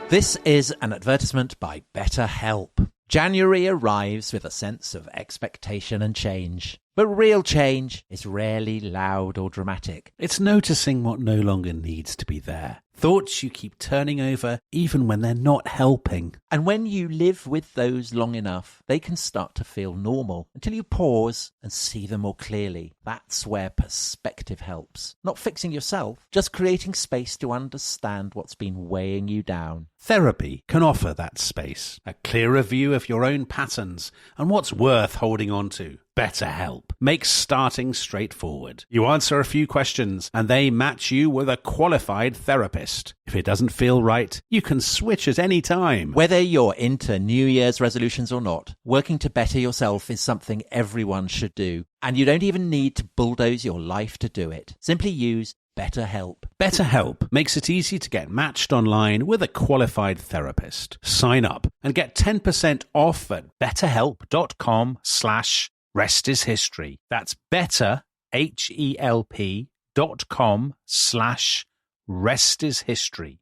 This is an advertisement by BetterHelp. January arrives with a sense of expectation and change. But real change is rarely loud or dramatic. It's noticing what no longer needs to be there. Thoughts you keep turning over even when they're not helping. And when you live with those long enough, they can start to feel normal until you pause and see them more clearly. That's where perspective helps. Not fixing yourself, just creating space to understand what's been weighing you down. Therapy can offer that space, a clearer view of your own patterns and what's worth holding on to. BetterHelp makes starting straightforward. You answer a few questions and they match you with a qualified therapist. If it doesn't feel right, you can switch at any time. Whether you're into New Year's resolutions or not, working to better yourself is something everyone should do. And you don't even need to bulldoze your life to do it. Simply use BetterHelp. BetterHelp makes it easy to get matched online with a qualified therapist. Sign up and get 10% off at betterhelp.com/restishistory. That's betterhelp.com/restishistory.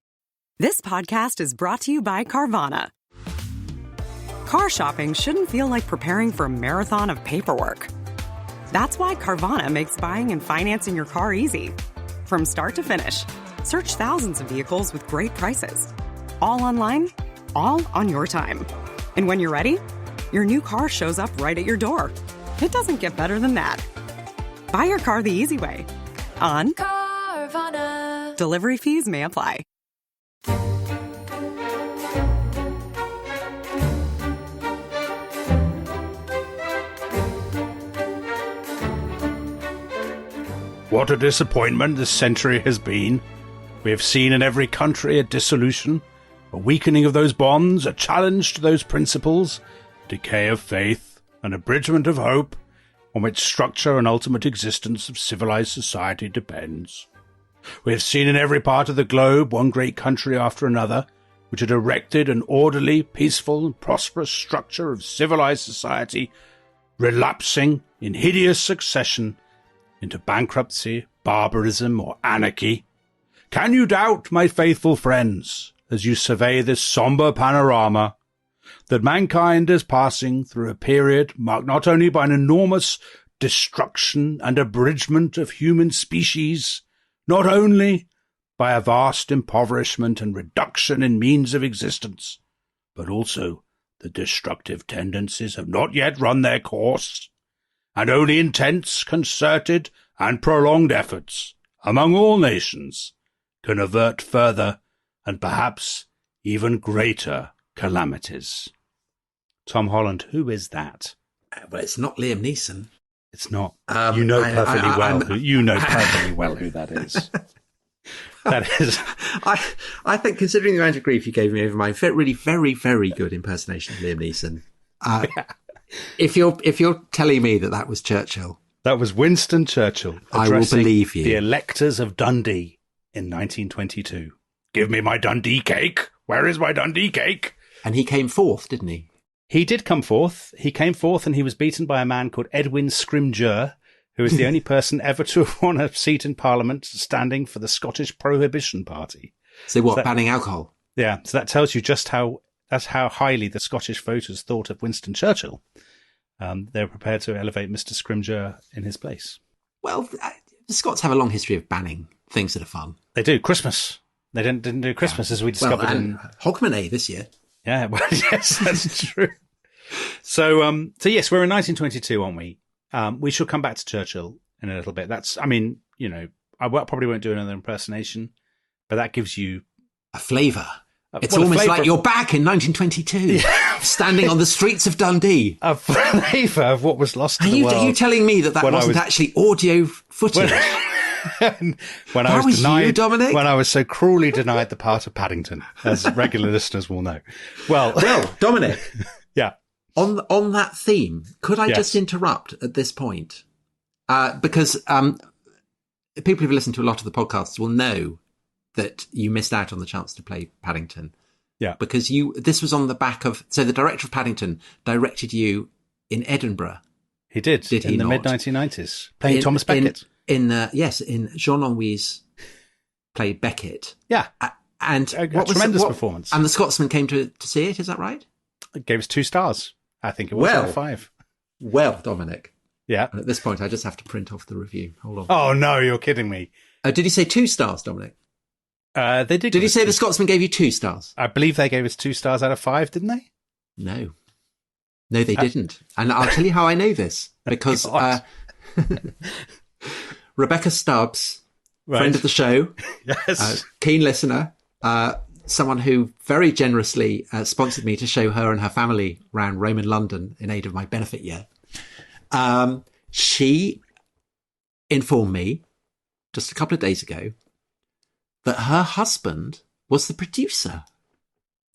This podcast is brought to you by Carvana. Car shopping shouldn't feel like preparing for a marathon of paperwork. That's why Carvana makes buying and financing your car easy. From start to finish, search thousands of vehicles with great prices. All online, all on your time. And when you're ready, your new car shows up right at your door. It doesn't get better than that. Buy your car the easy way. On Carvana. Delivery fees may apply. What a disappointment this century has been. We have seen in every country a dissolution, a weakening of those bonds, a challenge to those principles, decay of faith, an abridgment of hope, on which structure and ultimate existence of civilized society depends. We have seen in every part of the globe one great country after another, which had erected an orderly, peaceful, and prosperous structure of civilized society, relapsing in hideous succession into bankruptcy, barbarism, or anarchy. Can you doubt, my faithful friends, as you survey this sombre panorama, that mankind is passing through a period marked not only by an enormous destruction and abridgment of human species, not only by a vast impoverishment and reduction in means of existence, but also the destructive tendencies have not yet run their course, and only intense, concerted, and prolonged efforts among all nations can avert further and perhaps even greater calamities. Tom Holland, who is that? Well, it's not Liam Neeson. It's not. You know perfectly well who that is. That is. I think, considering the amount of grief you gave me over my really very, very good impersonation of Liam Neeson, if you're telling me that was Churchill, that was Winston Churchill, I will believe you. The electors of Dundee in 1922. Give me my Dundee cake. Where is my Dundee cake? And he came fourth, didn't he? He did come forth. He came forth and he was beaten by a man called Edwin Scrimgeour, who is the only person ever to have won a seat in Parliament standing for the Scottish Prohibition Party. So what, banning alcohol? Yeah, so that tells you just how highly the Scottish voters thought of Winston Churchill. They were prepared to elevate Mr. Scrimgeour in his place. Well, the Scots have a long history of banning things that are fun. They do. Christmas. They didn't do Christmas, as we discovered in Hogmanay this year. Yeah, well, yes, that's true. So yes, we're in 1922, aren't we? We shall come back to Churchill in a little bit. I probably won't do another impersonation, but that gives you a flavour. It's almost like you're back in 1922, standing on the streets of Dundee. A flavour of what was lost to the world. Are you telling me that wasn't actually audio footage? When I was denied, you, Dominic? When I was so cruelly denied the part of Paddington, as regular listeners will know. Well, Dominic. Yeah. On that theme, could I just interrupt at this point? Because people who've listened to a lot of the podcasts will know that you missed out on the chance to play Paddington. Yeah. Because this was on the back of, so the director of Paddington directed you in Edinburgh. He did in the mid-1990s, playing Thomas Becket. In Jean Ennuy's play Becket. Yeah. And a tremendous performance. And the Scotsman came to see it, is that right? It gave us 2 stars. I think it was out of 5. Well, Dominic. Yeah. And at this point, I just have to print off the review. Hold on. Oh, no, you're kidding me. Did he say 2 stars, Dominic? They did. Did he say the Scotsman gave you 2 stars? I believe they gave us 2 stars out of 5, didn't they? No. No, they didn't. And I'll tell you how I know this. Because Rebecca Stubbs, friend of the show, yes, keen listener, someone who very generously sponsored me to show her and her family around Roman London in aid of my benefit year. She informed me just a couple of days ago that her husband was the producer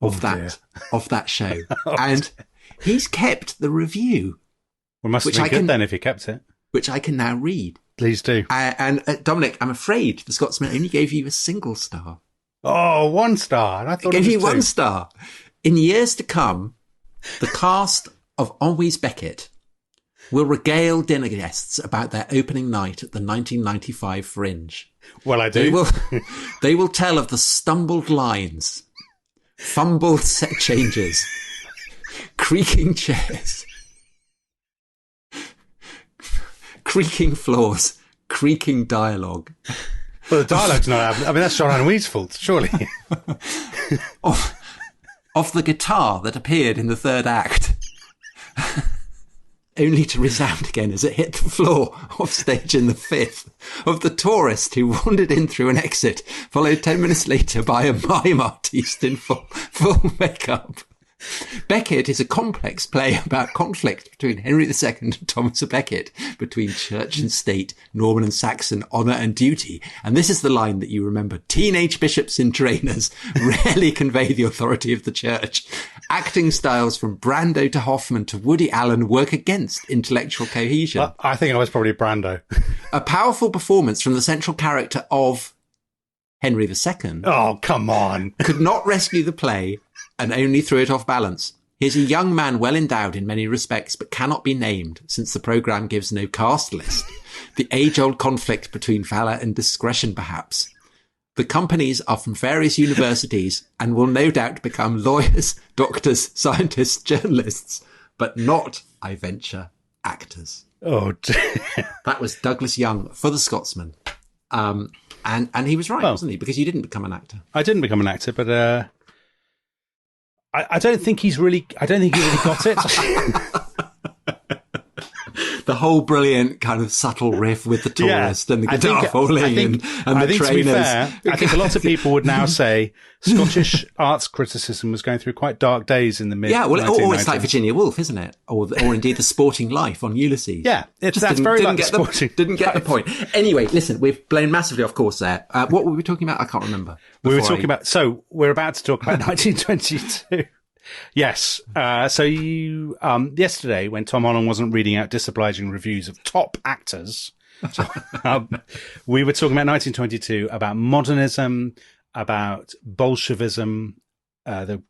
of that show. And he's kept the review. Well, must be good then if he kept it. Which I can now read. Please do. And Dominic, I'm afraid the Scotsman only gave you a single star. Oh, 1 star. I thought it was 2. Gave you 1 star. In years to come, the cast of Henri's Becket will regale dinner guests about their opening night at the 1995 Fringe. Well, I do. They will tell of the stumbled lines, fumbled set changes, creaking chairs, creaking floors, creaking dialogue. Well, the dialogue's not happening. I mean, that's John Henry's fault, surely. of the guitar that appeared in the 3rd act, only to resound again as it hit the floor off stage in the 5th, of the tourist who wandered in through an exit, followed 10 minutes later by a mime artiste in full makeup. Becket is a complex play about conflict between Henry II and Thomas of Becket, between church and state, Norman and Saxon, honour and duty. And this is the line that you remember. Teenage bishops in trainers rarely convey the authority of the church. Acting styles from Brando to Hoffman to Woody Allen work against intellectual cohesion. Well, I think I was probably Brando. A powerful performance from the central character of Henry II. Oh, come on. Could not rescue the play and only threw it off balance. He's a young man well endowed in many respects, but cannot be named, since the programme gives no cast list. The age-old conflict between valour and discretion, perhaps. The companies are from various universities and will no doubt become lawyers, doctors, scientists, journalists, but not, I venture, actors. Oh, dear. That was Douglas Young for the Scotsman. And he was right, wasn't he? Because you didn't become an actor. I didn't become an actor, but I don't think he really got it. The whole brilliant kind of subtle riff with the tourist and the guitar falling and the trainers. To be fair, I think a lot of people would now say Scottish arts criticism was going through quite dark days in the mid. Yeah, well, or it's like Virginia Woolf, isn't it? Or indeed The Sporting Life on Ulysses. Yeah, that's very like sporting. Didn't get the point. Anyway, listen, we've blown massively off course there. What were we talking about? I can't remember. So we're about to talk about 1922. Yes. So you, yesterday when Tom Holland wasn't reading out disobliging reviews of top actors, we were talking about 1922, about modernism, about Bolshevism, the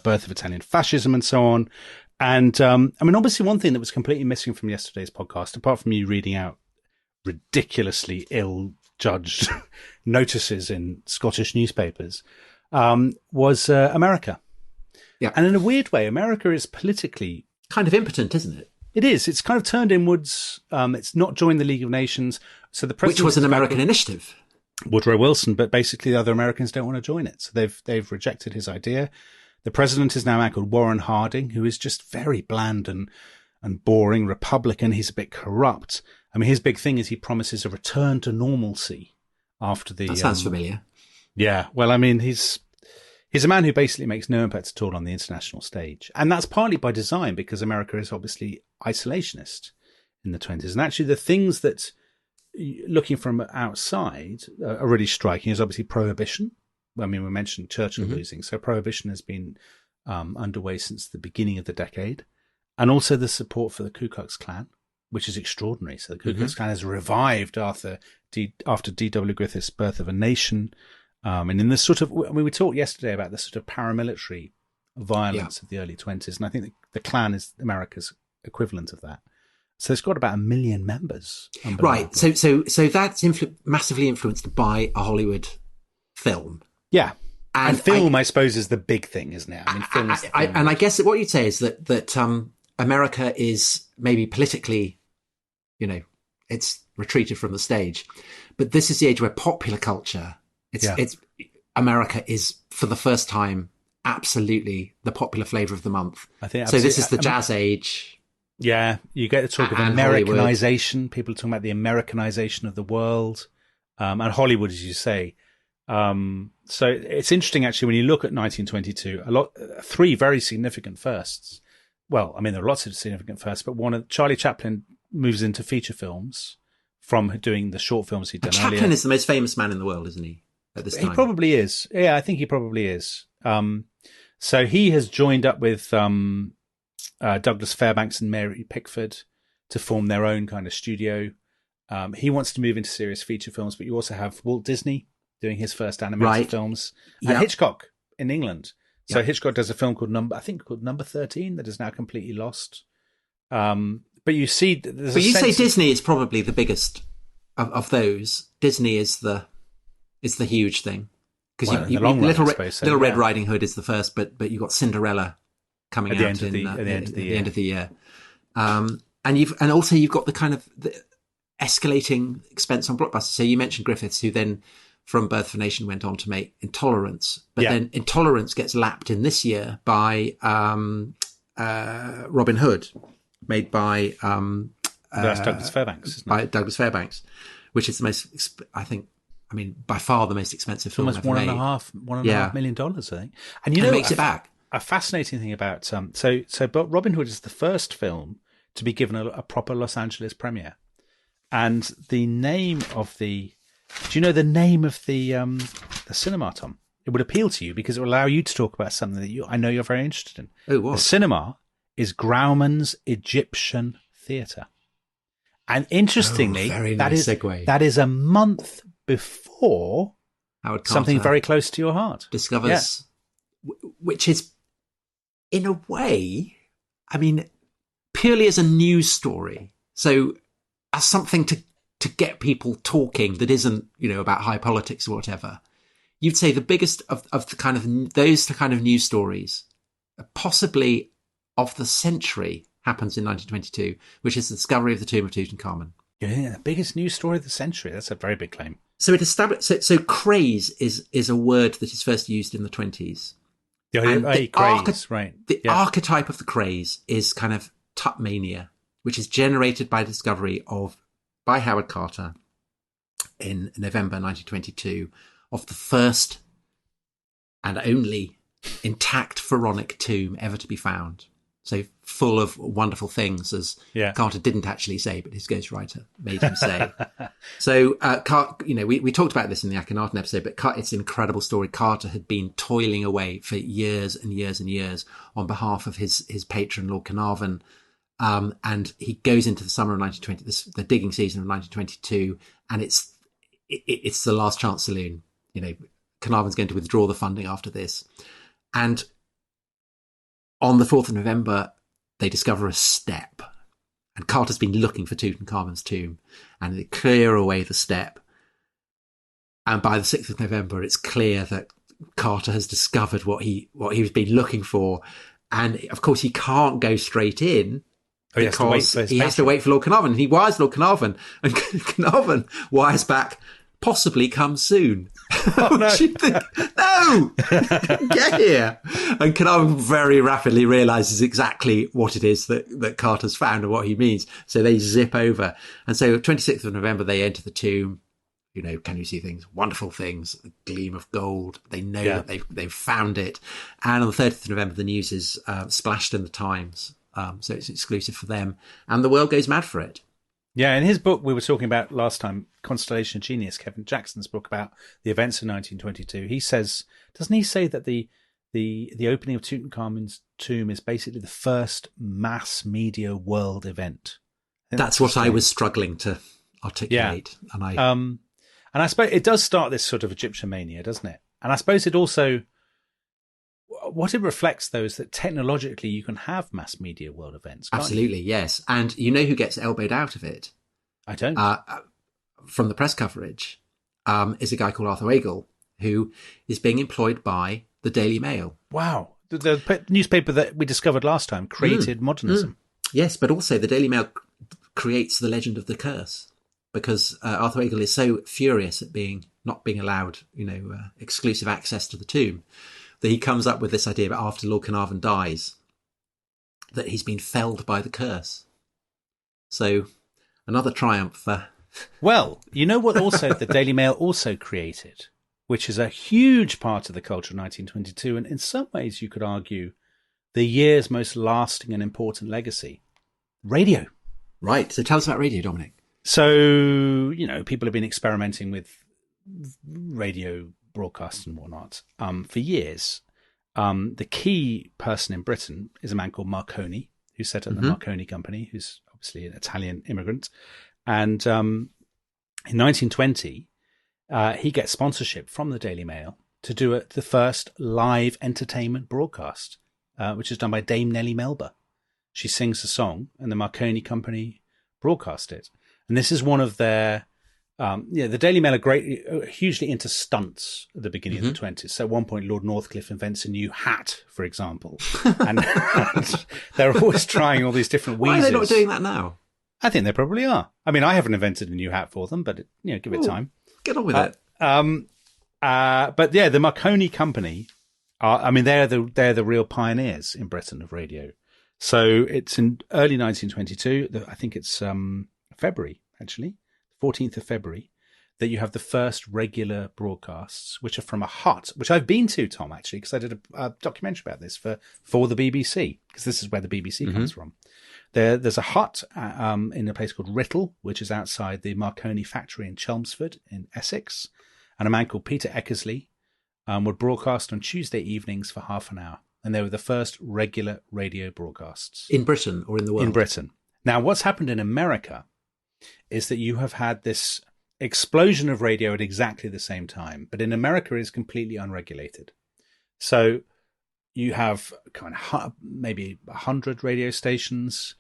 birth of Italian fascism and so on. And, I mean, obviously one thing that was completely missing from yesterday's podcast, apart from you reading out ridiculously ill-judged notices in Scottish newspapers, was America. Yeah. And in a weird way, America is politically kind of impotent, isn't it? It is. It's kind of turned inwards. It's not joined the League of Nations. So the president, which was an American initiative. Woodrow Wilson, but basically the other Americans don't want to join it. So they've rejected his idea. The president is now a man called Warren Harding, who is just very bland and boring Republican. He's a bit corrupt. I mean, his big thing is he promises a return to normalcy after the. That sounds familiar. Yeah. Well, I mean, he's a man who basically makes no impact at all on the international stage. And that's partly by design, because America is obviously isolationist in the 20s. And actually the things that, looking from outside, are really striking is obviously prohibition. I mean, we mentioned Churchill losing. So prohibition has been underway since the beginning of the decade. And also the support for the Ku Klux Klan, which is extraordinary. So the Ku Klux Klan has revived after D.W. Griffith's Birth of a Nation. And in this sort of, I mean, we talked yesterday about the sort of paramilitary violence of the early 20s. And I think the Klan is America's equivalent of that. So it's got about 1 million members. Right. So that's massively influenced by a Hollywood film. Yeah. And film, I suppose, is the big thing, isn't it? I mean, film is and I guess that what you'd say is that America is maybe politically, it's retreated from the stage, but this is the age where popular culture, it's America is for the first time absolutely the popular flavour of the month. I think so. This is the jazz age. Yeah, you get the talk of Americanization. Hollywood. People talking about the Americanization of the world, and Hollywood, as you say. So it's interesting actually when you look at 1922. Three very significant firsts. Well, I mean there are lots of significant firsts, but Charlie Chaplin moves into feature films from doing the short films he'd done earlier. Chaplin is the most famous man in the world, isn't he? At this time, he probably is. Yeah, I think he probably is. So he has joined up with Douglas Fairbanks and Mary Pickford to form their own kind of studio. He wants to move into serious feature films, but you also have Walt Disney doing his first animated films, and Hitchcock in England. So Hitchcock does a film called Number 13 that is now completely lost. But you see, say Disney is probably the biggest of those. Disney is the huge thing because Little Red Riding Hood is the first, but you got Cinderella coming out at the end of the year, and also you've got the kind of the escalating expense on blockbusters. So you mentioned Griffiths, who then from Birth of a Nation went on to make Intolerance, but then Intolerance gets lapped in this year by Robin Hood, made by that's Douglas Fairbanks, isn't it? Douglas Fairbanks, which is the most, by far the most expensive film almost ever made. $1.5 million, I think. And it makes it back. A fascinating thing about but Robin Hood is the first film to be given a proper Los Angeles premiere, and the name of the. Do you know the name of the cinema, Tom? It would appeal to you because it will allow you to talk about something that I know you're very interested in. Oh, what? The cinema is Grauman's Egyptian Theatre. And interestingly, very nice segue. That is a month before Howard Carter something very close to your heart discovers, which is, in a way, purely as a news story. So as something to get people talking that isn't, about high politics or whatever, you'd say the biggest of the kind of those kind of news stories, possibly of the century, happens in 1922, which is the discovery of the tomb of Tutankhamun. Yeah, the biggest news story of the century. That's a very big claim. So it established. So craze is a word that is first used in the 20s. Craze, right? The archetype of the craze is kind of Tutmania, which is generated by the discovery by Howard Carter in November 1922 of the first and only intact pharaonic tomb ever to be found. So full of wonderful things, as Carter didn't actually say, but his ghostwriter made him say. So, we talked about this in the Akhenaten episode, but it's an incredible story. Carter had been toiling away for years and years and years on behalf of his patron, Lord Carnarvon. And he goes into the summer of 1920, the digging season of 1922, and it's the last chance saloon. Carnarvon's going to withdraw the funding after this. And on the 4th of November, they discover a step. And Carter's been looking for Tutankhamun's tomb, and they clear away the step. And by the 6th of November, it's clear that Carter has discovered what he's been looking for. And of course, he can't go straight in. Because he has to wait for Lord Carnarvon. And he wires Lord Carnarvon, and Carnarvon wires back, possibly come soon. Oh, no. You think, no! Get here! And Carnarvon very rapidly realises exactly what it is that Carter's found and what he means. So they zip over. And so 26th of November, they enter the tomb. Can you see things? Wonderful things, a gleam of gold. They know that they've found it. And on the 30th of November, the news is splashed in the Times. So it's exclusive for them, and the world goes mad for it. Yeah, in his book we were talking about last time, Constellation of Genius, Kevin Jackson's book about the events of 1922. He says, doesn't he say that the opening of Tutankhamun's tomb is basically the first mass media world event? That's what I was struggling to articulate, and I suppose it does start this sort of Egyptian mania, doesn't it? And I suppose it also. What it reflects, though, is that technologically you can have mass media world events. Absolutely, yes. And who gets elbowed out of it? I don't. From the press coverage is a guy called Arthur Agel, who is being employed by the Daily Mail. Wow. The newspaper that we discovered last time created modernism. Yes, but also the Daily Mail creates the legend of the curse, because Arthur Agle is so furious at not being allowed, exclusive access to the tomb, that he comes up with this idea that after Lord Carnarvon dies, that he's been felled by the curse. So another triumph. Well, you know what also the Daily Mail also created, which is a huge part of the culture of 1922, and in some ways you could argue the year's most lasting and important legacy: radio. Right. So tell us about radio, Dominic. So, people have been experimenting with radio broadcasts and whatnot for years. The key person in Britain is a man called Marconi, who set up the Marconi Company, who's obviously an Italian immigrant. And in 1920, he gets sponsorship from the Daily Mail to do the first live entertainment broadcast, which is done by Dame Nellie Melba. She sings a song, and the Marconi Company broadcast it. And this is one of their... the Daily Mail are hugely into stunts at the beginning of the 20s. So at one point, Lord Northcliffe invents a new hat, for example. and they're always trying all these different wheezes. Why are they not doing that now? I think they probably are. I mean, I haven't invented a new hat for them, but, give it time. Get on with it. But yeah, the Marconi Company they're the real pioneers in Britain of radio. So it's in early 1922, I think it's February, actually, 14th of February, that you have the first regular broadcasts, which are from a hut, which I've been to, Tom, actually, because I did a documentary about this for the BBC, because this is where the BBC comes from. There's a hut in a place called Writtle, which is outside the Marconi factory in Chelmsford in Essex, and a man called Peter Eckersley would broadcast on Tuesday evenings for half an hour. And they were the first regular radio broadcasts. In Britain or in the world? In Britain. Now, what's happened in America is that you have had this explosion of radio at exactly the same time. But in America, it is completely unregulated. So you have kind of maybe 100 radio stations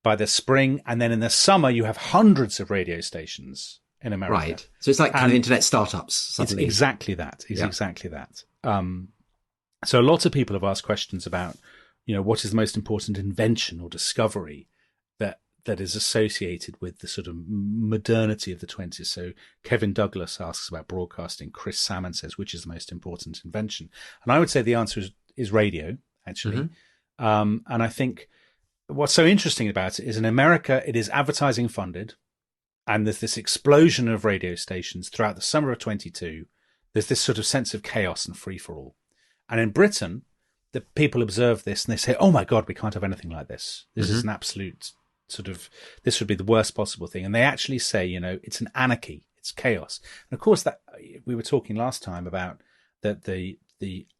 by the spring. And then in the summer, you have hundreds of radio stations in America. Right. So it's like kind of internet startups suddenly. It's exactly that. Exactly that. So a lot of people have asked questions about, what is the most important invention or discovery that is associated with the sort of modernity of the 20s. So Kevin Douglas asks about broadcasting. Chris Salmon says, which is the most important invention? And I would say the answer is radio, actually. And I think what's so interesting about it is in America, it is advertising funded. And there's this explosion of radio stations throughout the summer of 22. There's this sort of sense of chaos and free for all. And in Britain, the people observe this and they say, oh my God, we can't have anything like this. This is an absolute this would be the worst possible thing. And they actually say, it's an anarchy, it's chaos. And of course, that we were talking last time about that the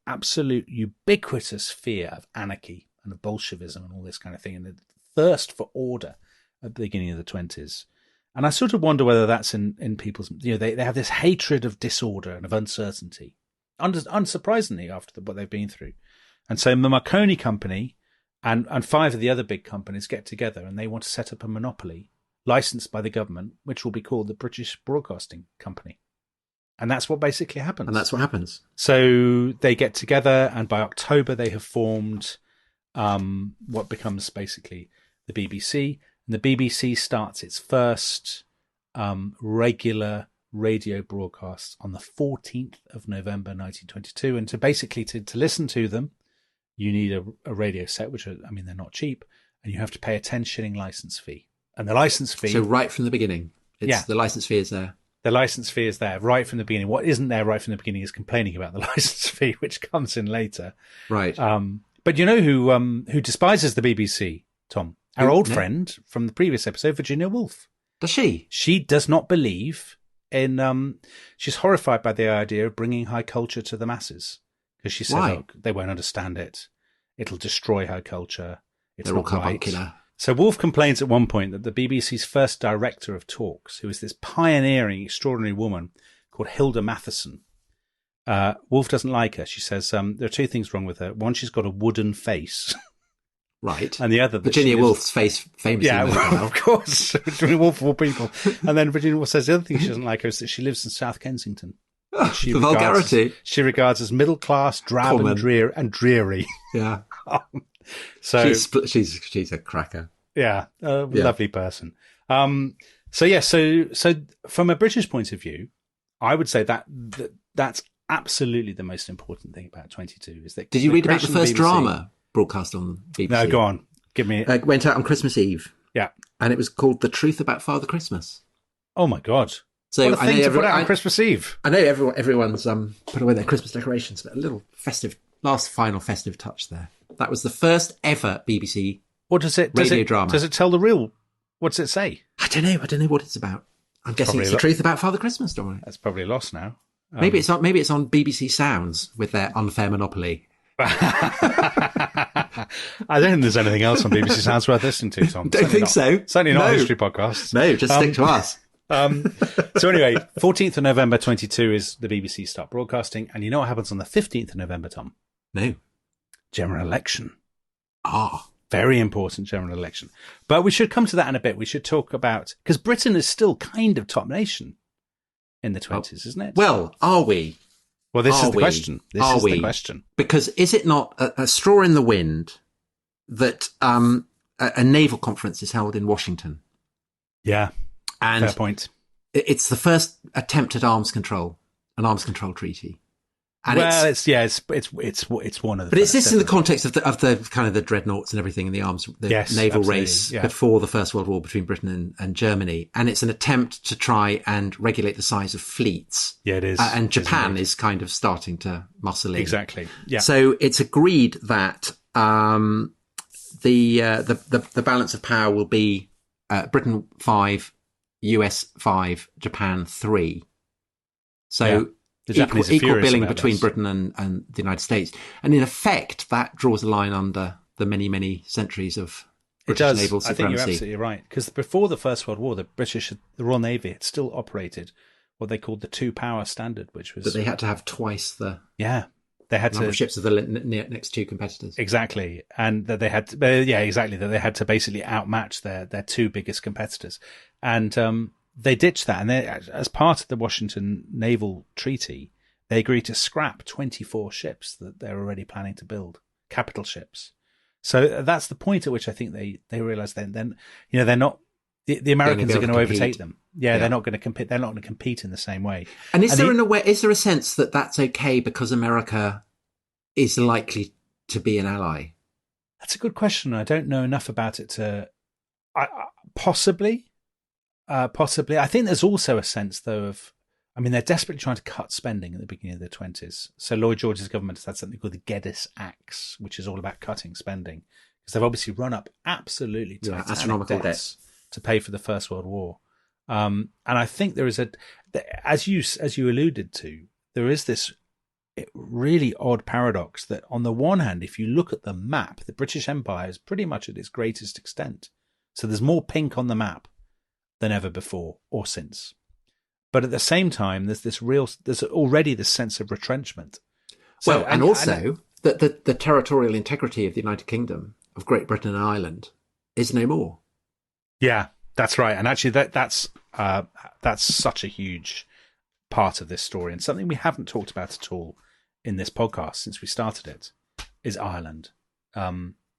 absolute ubiquitous fear of anarchy and of Bolshevism and all this kind of thing, and the thirst for order at the beginning of the 20s. And I sort of wonder whether that's in people's, they have this hatred of disorder and of uncertainty. Unsurprisingly, after what they've been through. And so the Marconi Company and 5 of the other big companies get together and they want to set up a monopoly licensed by the government, which will be called the British Broadcasting Company. And that's what basically happens. And that's what happens. So they get together, and by October they have formed what becomes basically the BBC. And the BBC starts its first regular radio broadcasts on the 14th of November 1922. And to listen to them, you need a radio set, which they're not cheap, and you have to pay a 10 shilling license fee. And the license fee... So right from the beginning, the license fee is there. The license fee is there right from the beginning. What isn't there right from the beginning is complaining about the license fee, which comes in later. Right. But you know who despises the BBC, Tom? Our old friend from the previous episode, Virginia Woolf. Does she? She does not believe in... she's horrified by the idea of bringing high culture to the masses. Because she says, they won't understand it. It'll destroy high culture. It's not right. So Woolf complains at one point that the BBC's first director of talks, who is this pioneering, extraordinary woman called Hilda Matheson, Woolf doesn't like her. She says there are 2 things wrong with her. One, she's got a wooden face. Right. And the other... Virginia Woolf's face famously... Yeah, well, of course. Virginia Woolf of all people. And then Virginia Woolf says the other thing she doesn't like her is that she lives in South Kensington. She the vulgarity. She regards as middle class, drab, Common. and dreary. Yeah. So she's a cracker. yeah, lovely person. So from a British point of view, I would say that's absolutely the most important thing about 22 is that. Did you read about the creation of first BBC drama broadcast on BBC? No, go on. Give me. It went out on Christmas Eve. Yeah. And it was called The Truth About Father Christmas. Oh my God. So what a thing to put out on Christmas Eve. I know everyone's put away their Christmas decorations, but a little final festive touch there. That was the first ever BBC What does it radio drama. Does it tell the real? What does it say? I don't know what it's about. I'm guessing it's The Truth About Father Christmas, Dominic. That's probably lost now. Maybe it's on BBC Sounds with their unfair monopoly. I don't think there's anything else on BBC Sounds worth listening to, Tom. Don't think so. Certainly not No. history podcasts. No, just stick to us. So anyway, 14th of November 22 is the BBC start broadcasting. And you know what happens on the 15th of November, Tom? No. General election. Ah. Very important general election. But we should come to that in a bit. We should talk about, because Britain is still kind of top nation in the 20s, isn't it? Well, are we? Well, this is the question. The question. Because is it not a straw in the wind that a naval conference is held in Washington? Yeah, and fair point. It's the first attempt at an arms control treaty. And it's one of the. But is this in the definitely. context of the kind of the dreadnoughts and everything in the arms, the Yes, naval absolutely, race yeah. before the First World War between Britain and Germany? And it's an attempt to try and regulate the size of fleets. Yeah, it is. And Japan is kind of starting to muscle in. Exactly. Yeah. So it's agreed that the balance of power will be Britain 5, US 5, Japan 3. So. Yeah. Equal billing about between this. Britain and the United States. And in effect, that draws a line under the many, many centuries of British naval I think you're supremacy. absolutely right. Because before the First World War, the Royal Navy had still operated what they called the two-power standard, which was... But they had to have twice the they had number to of ships of the next two competitors. Exactly. And that they had to, that they had to basically outmatch their two biggest competitors. And they ditched that. And as part of the Washington Naval Treaty, they agreed to scrap 24 ships that they're already planning to build, capital ships. So that's the point at which I think they realized then, they're not, the Americans are going to overtake them. Yeah, they're not going to compete. They're not going to compete in the same way. And is there a sense that that's okay because America is likely to be an ally? That's a good question. I don't know enough about it to, possibly. I think there's also a sense, though, of, they're desperately trying to cut spending at the beginning of the 20s. So Lloyd George's government has had something called the Geddes Acts, which is all about cutting spending, because they've obviously run up absolutely titanic astronomical debts to pay for the First World War. And I think there is as you alluded to, there is this really odd paradox that on the one hand, if you look at the map, the British Empire is pretty much at its greatest extent. So there's more pink on the map than ever before or since. But at the same time, there's already this sense of retrenchment. So, the territorial integrity of the United Kingdom, of Great Britain and Ireland, is no more. Yeah, that's right. And actually that's such a huge part of this story, and something we haven't talked about at all in this podcast since we started it is Ireland.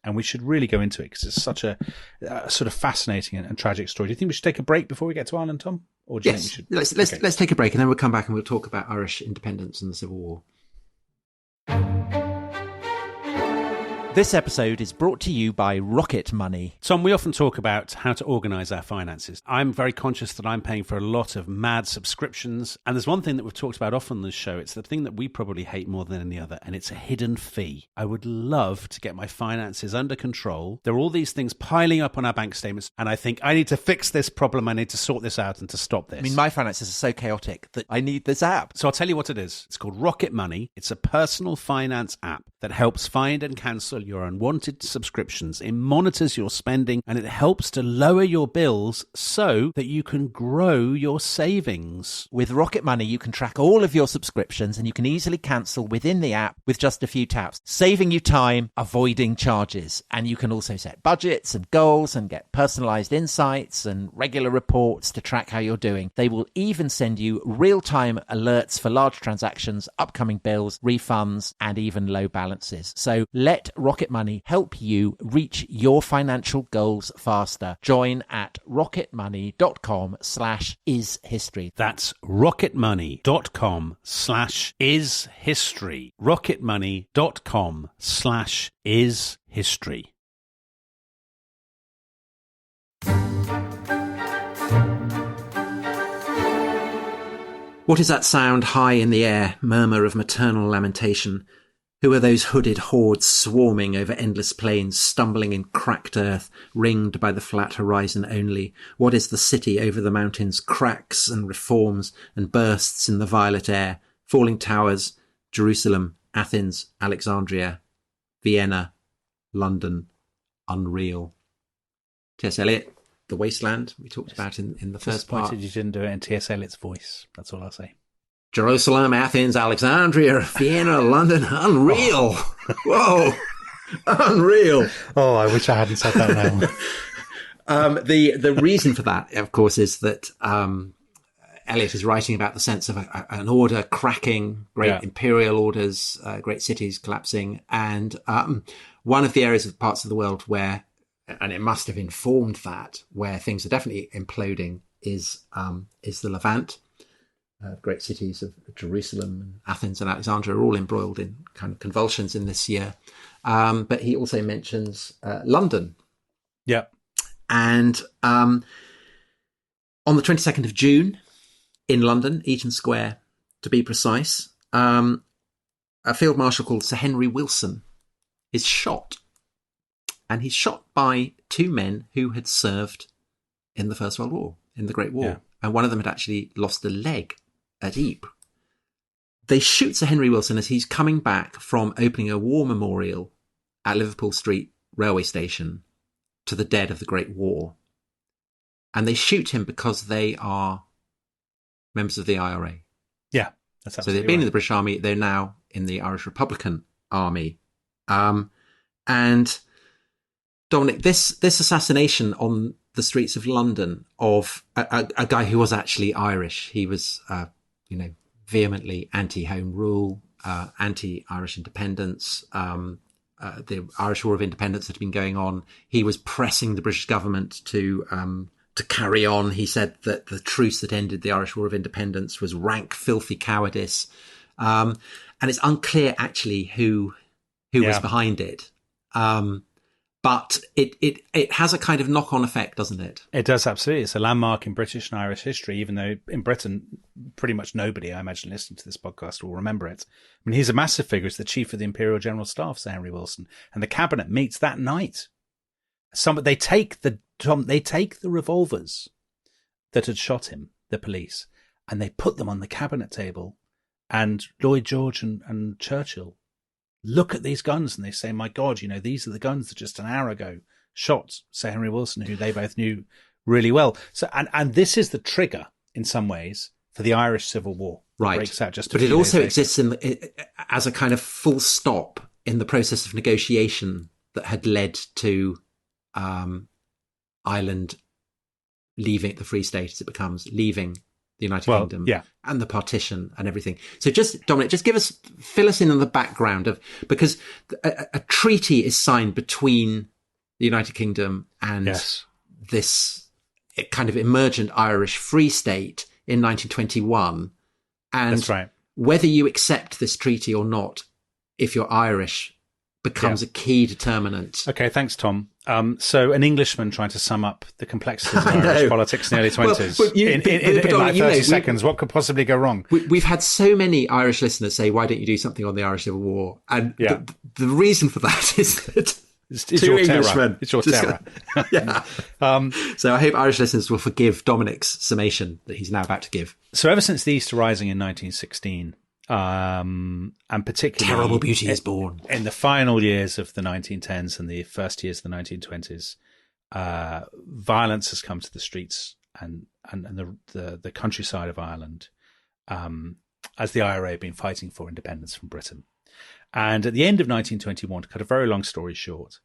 And we should really go into it because it's such a sort of fascinating and tragic story. Do you think we should take a break before we get to Ireland, Tom? Or do you think we should? Let's take a break and then we'll come back and we'll talk about Irish independence and the Civil War. This episode is brought to you by Rocket Money. Tom, we often talk about how to organise our finances. I'm very conscious that I'm paying for a lot of mad subscriptions. And there's one thing that we've talked about often on this show. It's the thing that we probably hate more than any other, and it's a hidden fee. I would love to get my finances under control. There are all these things piling up on our bank statements, and I think I need to fix this problem. I need to sort this out and to stop this. My finances are so chaotic that I need this app. So I'll tell you what it is. It's called Rocket Money. It's a personal finance app. that helps find and cancel your unwanted subscriptions. It monitors your spending and it helps to lower your bills so that you can grow your savings. With Rocket Money, you can track all of your subscriptions and you can easily cancel within the app with just a few taps, saving you time, avoiding charges. And you can also set budgets and goals and get personalized insights and regular reports to track how you're doing. They will even send you real-time alerts for large transactions, upcoming bills, refunds, and even low balances. So let Rocket Money help you reach your financial goals faster. Join at rocketmoney.com/ishistory. That's rocketmoney.com/ishistory. rocketmoney.com/ishistory. What is that sound high in the air, murmur of maternal lamentation? Who are those hooded hordes swarming over endless plains, stumbling in cracked earth, ringed by the flat horizon only? What is the city over the mountains, cracks and reforms and bursts in the violet air, falling towers, Jerusalem, Athens, Alexandria, Vienna, London, unreal. T.S. Eliot, The Wasteland, we talked about in the first part. You didn't do it in T.S. Eliot's voice. That's all I'll say. Jerusalem, Athens, Alexandria, Vienna, London, unreal. Whoa, unreal. Oh, I wish I hadn't said that now. The reason for that, of course, is that Eliot is writing about the sense of an order cracking, great imperial orders, great cities collapsing. And one of the areas of parts of the world where, and it must have informed that, where things are definitely imploding is the Levant. Great cities of Jerusalem, Athens and Alexandria are all embroiled in kind of convulsions in this year. But he also mentions London. Yeah. And on the 22nd of June in London, Eaton Square, to be precise, a field marshal called Sir Henry Wilson is shot. And he's shot by two men who had served in the First World War, in the Great War. Yeah. And one of them had actually lost a leg at Ypres. They shoot Sir Henry Wilson as he's coming back from opening a war memorial at Liverpool Street railway station to the dead of the Great War. And they shoot him because they are members of the IRA. Yeah, that's absolutely so they've been in the British Army. They're now in the Irish Republican Army. And Dominic, this assassination on the streets of London of a guy who was actually Irish. He was, vehemently anti-Home Rule, anti-Irish independence. The Irish War of Independence had been going on. He was pressing the British government to carry on. He said that the truce that ended the Irish War of Independence was rank, filthy cowardice. And it's unclear actually who was behind it. But it has a kind of knock-on effect, doesn't it? It does, absolutely. It's a landmark in British and Irish history, even though in Britain, pretty much nobody, I imagine, listening to this podcast will remember it. I mean, he's a massive figure. He's the chief of the Imperial General Staff, Sir Henry Wilson. And the cabinet meets that night. They take the revolvers that had shot him, the police, and they put them on the cabinet table. And Lloyd George and Churchill look at these guns and they say, my God, these are the guns that just an hour ago shot Sir Henry Wilson, who they both knew really well. So, and this is the trigger in some ways for the Irish Civil War. Right. Breaks out just but it also exists as a kind of full stop in the process of negotiation that had led to Ireland leaving the Free State, as it becomes, leaving the United Kingdom and the partition and everything. So just, Dominic, fill us in on the background of, because a treaty is signed between the United Kingdom and this kind of emergent Irish Free State in 1921. And that's right. Whether you accept this treaty or not, if you're Irish, becomes a key determinant. Okay, thanks, Tom. So an Englishman trying to sum up the complexities of Irish politics in the early 20s. In like 30 seconds, what could possibly go wrong? We've had so many Irish listeners say, why don't you do something on the Irish Civil War? And the reason for that is that it's two Englishmen. It's your terror. So I hope Irish listeners will forgive Dominic's summation that he's now about to give. So ever since the Easter Rising in 1916, And particularly Terrible Beauty is born. In the final years of the 1910s and the first years of the 1920s, violence has come to the streets and the countryside of Ireland, as the IRA have been fighting for independence from Britain. And at the end of 1921, to cut a very long story short,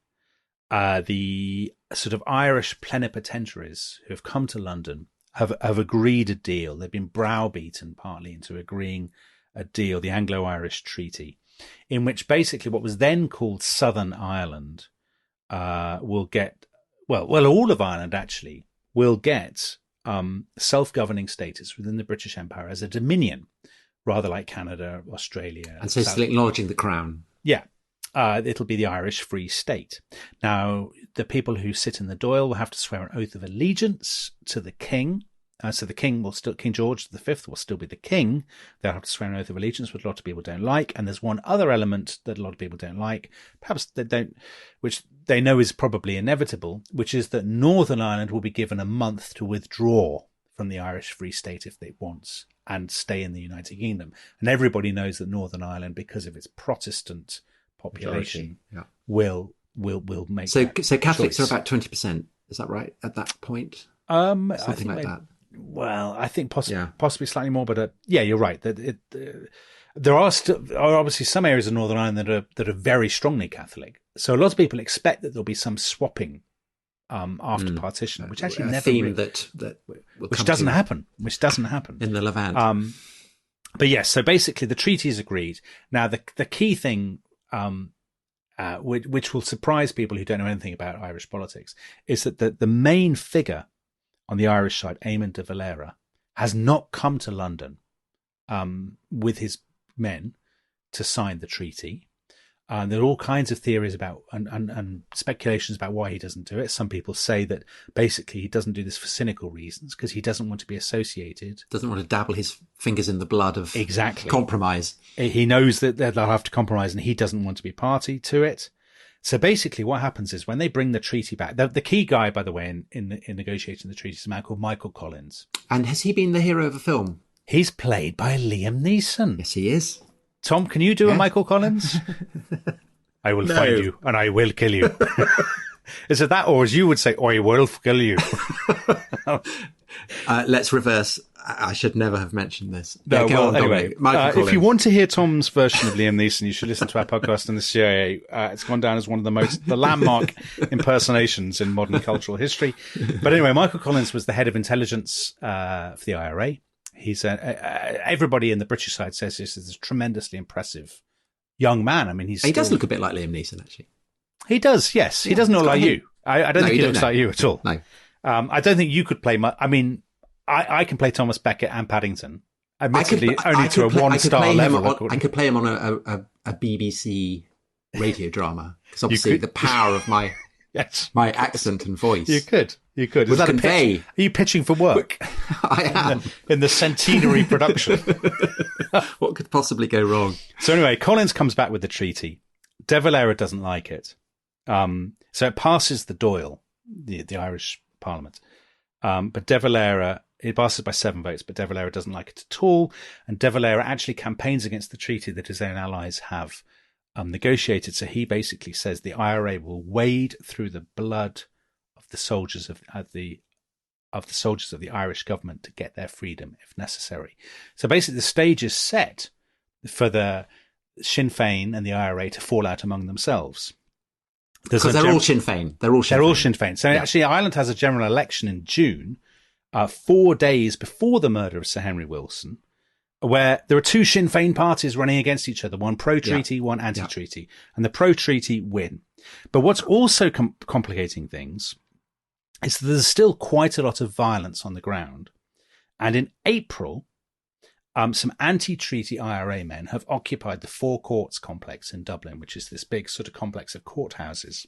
the sort of Irish plenipotentiaries who have come to London have agreed a deal. They've been browbeaten partly into agreeing a deal, the Anglo-Irish Treaty, in which basically what was then called Southern Ireland will get, all of Ireland actually will get self-governing status within the British Empire as a dominion, rather like Canada, Australia. And so still acknowledging the crown. Yeah. It'll be the Irish Free State. Now, the people who sit in the Dáil will have to swear an oath of allegiance to the king. So the king will still, King George V will still be the king. They'll have to swear an oath of allegiance, which a lot of people don't like. And there's one other element that a lot of people don't like, perhaps they don't, which they know is probably inevitable, which is that Northern Ireland will be given a month to withdraw from the Irish Free State if it wants and stay in the United Kingdom. And everybody knows that Northern Ireland, because of its Protestant population, will make so Catholics choice. Are about 20%. Is that right at that point? Something like that. Well, I think possibly slightly more, but yeah, you're right. There are obviously some areas of Northern Ireland that are very strongly Catholic. So a lot of people expect that there'll be some swapping after partition, which actually never which doesn't happen in the Levant. But yes, so basically the treaty is agreed. Now the key thing, which will surprise people who don't know anything about Irish politics, is that the main figure on the Irish side, Eamon de Valera, has not come to London with his men to sign the treaty. There are all kinds of theories about and speculations about why he doesn't do it. Some people say that basically he doesn't do this for cynical reasons because he doesn't want to be associated. Doesn't want to dabble his fingers in the blood of compromise. He knows that they'll have to compromise and he doesn't want to be party to it. So basically what happens is when they bring the treaty back, the key guy, by the way, in negotiating the treaty is a man called Michael Collins. And has he been the hero of a film? He's played by Liam Neeson. Yes, he is. Tom, can you do a Michael Collins? I will find you and I will kill you. Is it that, or as you would say, I will kill you? Let's reverse. I should never have mentioned this. No, well, anyway, if you want to hear Tom's version of Liam Neeson, you should listen to our podcast on the CIA. It's gone down as one of the landmark impersonations in modern cultural history. But anyway, Michael Collins was the head of intelligence for the IRA. He's everybody in the British side says this is a tremendously impressive young man. I mean, he does look a bit like Liam Neeson, actually. He does, yes. He doesn't look like you. I don't think he looks like you at all. No. I don't think you could play I mean, I can play Thomas Becket and Paddington. Admittedly, only to a one-star level. I could play him on a BBC radio drama because obviously the power of my my accent and voice. You could. Is that convey? Are you pitching for work? I am in the centenary production. What could possibly go wrong? So anyway, Collins comes back with the treaty. De Valera doesn't like it, so it passes the Dáil, the Irish Parliament. But De Valera, it passes by 7 votes, but De Valera doesn't like it at all. And De Valera actually campaigns against the treaty that his own allies have negotiated. So he basically says the IRA will wade through the blood of the soldiers of the Irish government to get their freedom if necessary. So basically the stage is set for the Sinn Féin and the IRA to fall out among themselves. Because they're all Sinn Féin. They're all Sinn Féin. So actually Ireland has a general election in June, 4 days before the murder of Sir Henry Wilson, where there are two Sinn Féin parties running against each other, one pro-treaty, one anti-treaty, and the pro-treaty win. But what's also complicating things is that there's still quite a lot of violence on the ground. And in April, some anti-treaty IRA men have occupied the Four Courts complex in Dublin, which is this big sort of complex of courthouses.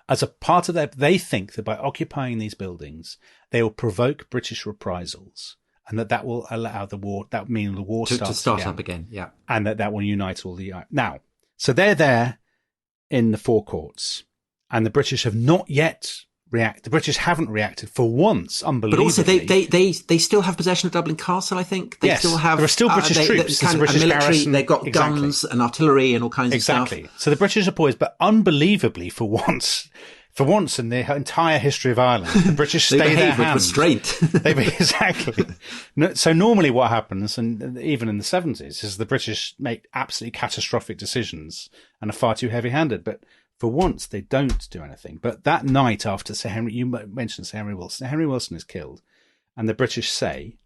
As a part of they think that by occupying these buildings, they will provoke British reprisals, and that will allow the war. That would mean the war to start up again. Yeah, and that will unite all the now. So they're there in the Four Courts, and the British have not yet react. The British haven't reacted for once, unbelievably. But also, they still have possession of Dublin Castle. I think they still have. There are still British troops. There's a British military. garrison. They've got guns and artillery and all kinds of stuff. Exactly. So the British are poised, but unbelievably, for once in the entire history of Ireland, the British stay their hand. With restraint. Exactly. So normally, what happens, and even in the 70s, is the British make absolutely catastrophic decisions and are far too heavy-handed. But for once, they don't do anything. But that night after Sir Henry, you mentioned Sir Henry Wilson. Sir Henry Wilson is killed, and the British say,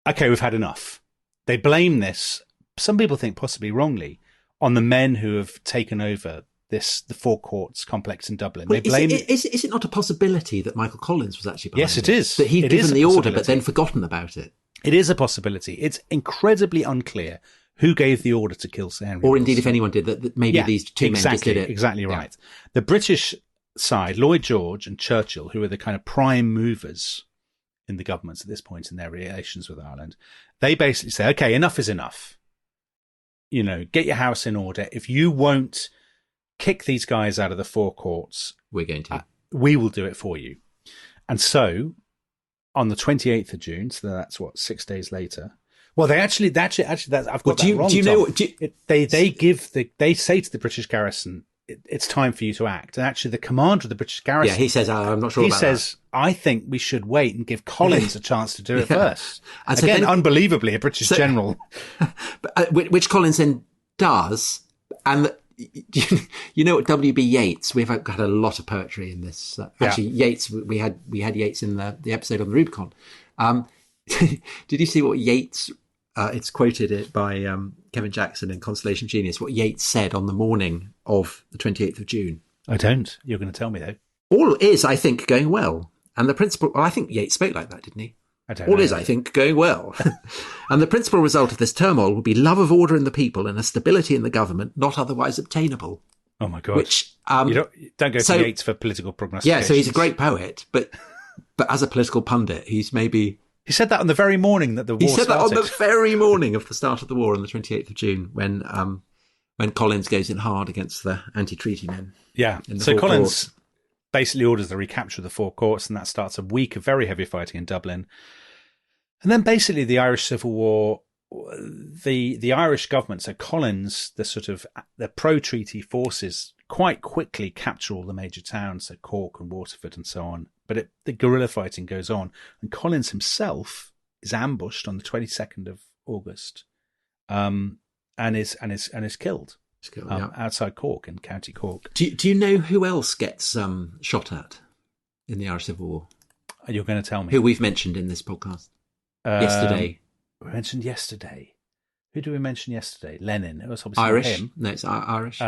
"Okay, we've had enough." They blame this. Some people think possibly wrongly on the men who have taken over the Four Courts complex in Dublin. Well, is it not a possibility that Michael Collins was actually behind Yes, it is. That he'd given the order but then forgotten about it? It is a possibility. It's incredibly unclear who gave the order to kill Sir Henry Or Wilson. indeed, if anyone did, that maybe these two men just did it. Exactly right. The British side, Lloyd George and Churchill, who are the kind of prime movers in the governments at this point in their relations with Ireland, they basically say, okay, enough is enough. Get your house in order. If you won't kick these guys out of the Four Courts, we're going to. We will do it for you. And so, on the 28th of June, so that's 6 days later. Well, they actually, I've got that wrong. Do you know? They say to the British garrison, it's time for you to act. And actually, the commander of the British garrison, he says, I'm not sure. He says, I think we should wait and give Collins a chance to do it first. And so again, unbelievably, a British general, which Collins then does, and. You know what, W.B. Yeats, we've had a lot of poetry in this. Actually, Yeats, we had Yeats in the episode on the Rubicon. Did you see what Yeats, it's quoted by Kevin Jackson in Constellation Genius, what Yeats said on the morning of the 28th of June? I don't. You're going to tell me, though. All is, I think, going well. And the principal, I think Yeats spoke like that, didn't he? All is, I think, going well. And the principal result of this turmoil will be love of order in the people and a stability in the government not otherwise obtainable. Oh, my God. Which, you don't go to Yeats for political prognostications. Yeah, so he's a great poet, but as a political pundit, he's maybe... He said that on the very morning that the war started. He said that on the very morning of the start of the war on the 28th of June when Collins goes in hard against the anti-treaty men. Yeah, so Collins basically orders the recapture of the Four Courts, and that starts a week of very heavy fighting in Dublin. And then basically the Irish Civil War, the Irish government, so Collins, the pro-treaty forces quite quickly capture all the major towns, so Cork and Waterford and so on. But the guerrilla fighting goes on, and Collins himself is ambushed on the 22nd of August, and is killed. Outside Cork in County Cork. Do you know who else gets shot at in the Irish Civil War? You're going to tell me. Who we've mentioned in this podcast yesterday. We mentioned yesterday. Who did we mention yesterday? Lenin. It was obviously Irish. him. No, it's Irish.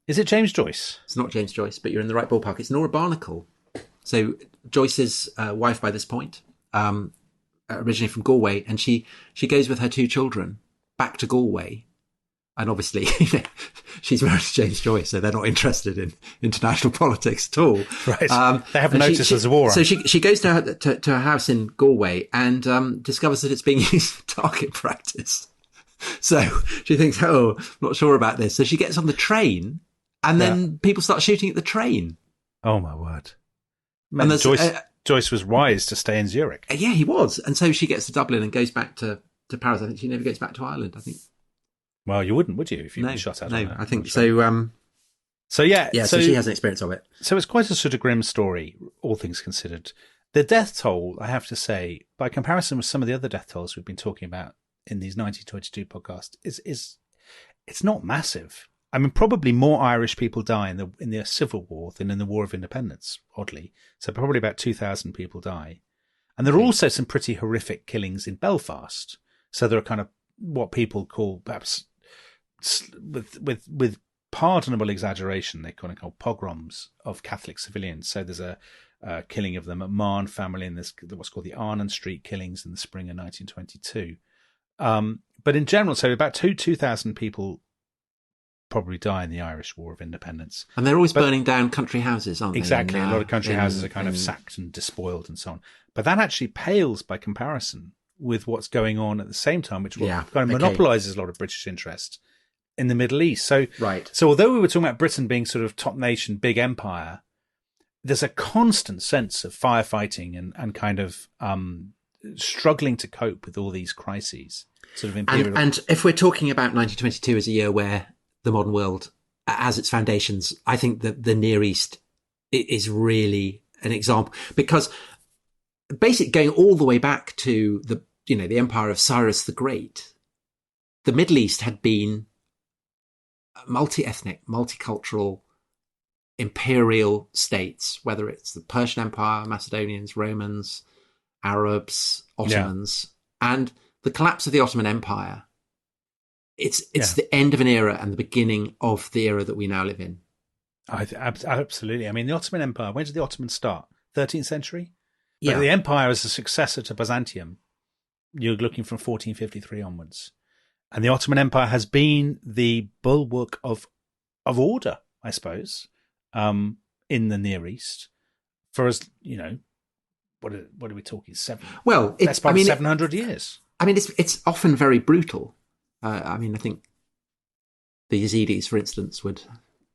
Is it James Joyce? It's not James Joyce, but you're in the right ballpark. It's Nora Barnacle. So Joyce's wife by this point, originally from Galway, and she goes with her two children back to Galway. And obviously, she's married to James Joyce, so they're not interested in international politics at all. Right. They haven't noticed there's a war on. So she goes to her house in Galway and discovers that it's being used for target practice. So she thinks, I'm not sure about this. So she gets on the train, and then people start shooting at the train. Oh, my word. Man, Joyce was wise to stay in Zurich. Yeah, he was. And so she gets to Dublin and goes back to Paris. I think she never gets back to Ireland, I think. Well, you wouldn't, would you, if you were shot at? No, I think so. So she has an experience of it. So it's quite a sort of grim story, all things considered. The death toll, I have to say, by comparison with some of the other death tolls we've been talking about in these 1922 podcasts, it's not massive. I mean, probably more Irish people die in the Civil War than in the War of Independence, oddly. So probably about 2,000 people die. And there are also some pretty horrific killings in Belfast. So there are kind of what people call, perhaps with pardonable exaggeration, they kind of call pogroms of Catholic civilians. So there's a killing of the McMahon family, and there's what's called the Arnon Street killings in the spring of 1922. But in general, so about 2,000 people probably die in the Irish War of Independence. And they're always burning down country houses, aren't they? Exactly. A lot of country houses are kind of sacked and despoiled and so on. But that actually pales by comparison with what's going on at the same time, which kind of monopolises a lot of British interest in the Middle East. So although we were talking about Britain being sort of top nation, big empire, there's a constant sense of firefighting and kind of struggling to cope with all these crises. Sort of imperial. And if we're talking about 1922 as a year where the modern world has its foundations, I think that the Near East is really an example, because basically going all the way back to the empire of Cyrus the Great, the Middle East had been multi-ethnic, multicultural, imperial states, whether it's the Persian Empire, Macedonians, Romans, Arabs, Ottomans, and the collapse of the Ottoman Empire. It's the end of an era and the beginning of the era that we now live in. Absolutely. I mean, the Ottoman Empire, when did the Ottomans start? 13th century? Yeah. But the empire is a successor to Byzantium. You're looking from 1453 onwards. And the Ottoman Empire has been the bulwark of order, I suppose, in the Near East for us, what are we talking? That's probably 700 years. I mean, it's often very brutal. I think the Yazidis, for instance, would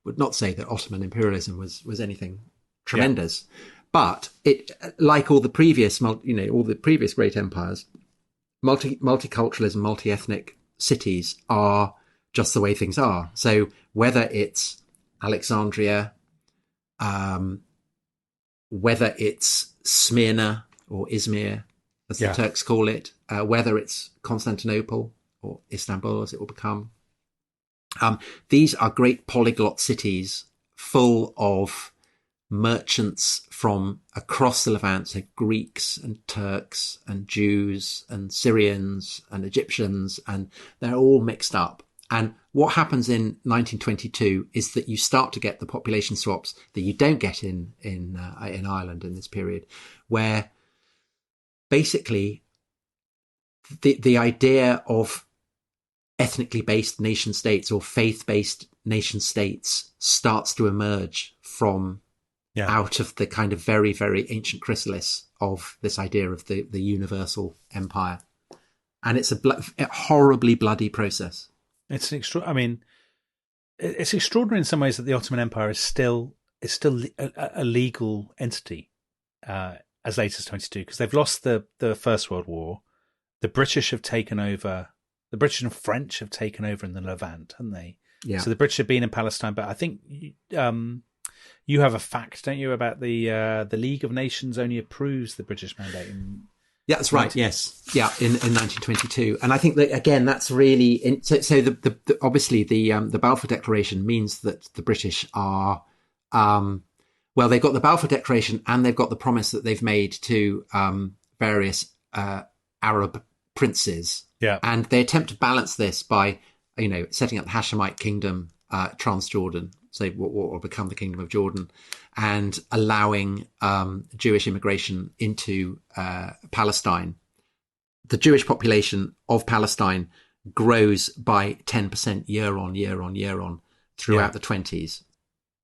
not say that Ottoman imperialism was anything tremendous, but it, like all the previous great empires, multiculturalism, multi-ethnic cities are just the way things are. So whether it's Alexandria, whether it's Smyrna or Izmir, as the Turks call it, whether it's Constantinople or Istanbul, as it will become, these are great polyglot cities full of merchants from across the Levant, so Greeks and Turks and Jews and Syrians and Egyptians, and they're all mixed up. And what happens in 1922 is that you start to get the population swaps that you don't get in Ireland in this period, where basically the idea of ethnically based nation states or faith-based nation states starts to emerge from out of the kind of very, very ancient chrysalis of this idea of the universal empire. And it's a horribly bloody process. It's extraordinary in some ways that the Ottoman Empire is still a legal entity as late as 22, because they've lost the First World War. The British have taken over. The British and French have taken over in the Levant, haven't they? Yeah. So the British have been in Palestine, but I think you have a fact, don't you, about the League of Nations only approves the British mandate. Yeah, that's right. Yes, in 1922, and I think that again, that's really so. Obviously the Balfour Declaration means that the British are they've got the Balfour Declaration and they've got the promise that they've made to various Arab princes. Yeah. And they attempt to balance this by, setting up the Hashemite kingdom, Transjordan, so what will become the Kingdom of Jordan, and allowing Jewish immigration into Palestine. The Jewish population of Palestine grows by 10% year on throughout the 20s.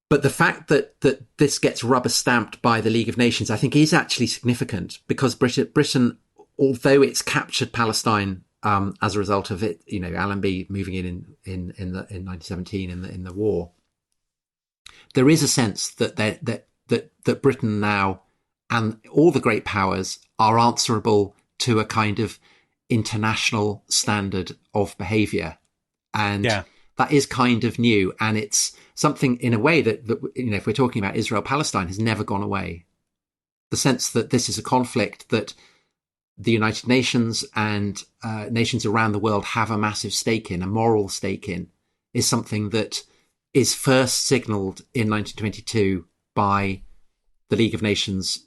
But the fact that this gets rubber stamped by the League of Nations, I think, is actually significant, because Britain, although it's captured Palestine as a result of it, Allenby moving in 1917 in the war, there is a sense that Britain now and all the great powers are answerable to a kind of international standard of behaviour, and that is kind of new, and it's something in a way that if we're talking about Israel Palestine, has never gone away. The sense that this is a conflict that the United Nations and nations around the world have a massive stake in, a moral stake in, is something that is first signalled in 1922 by the League of Nations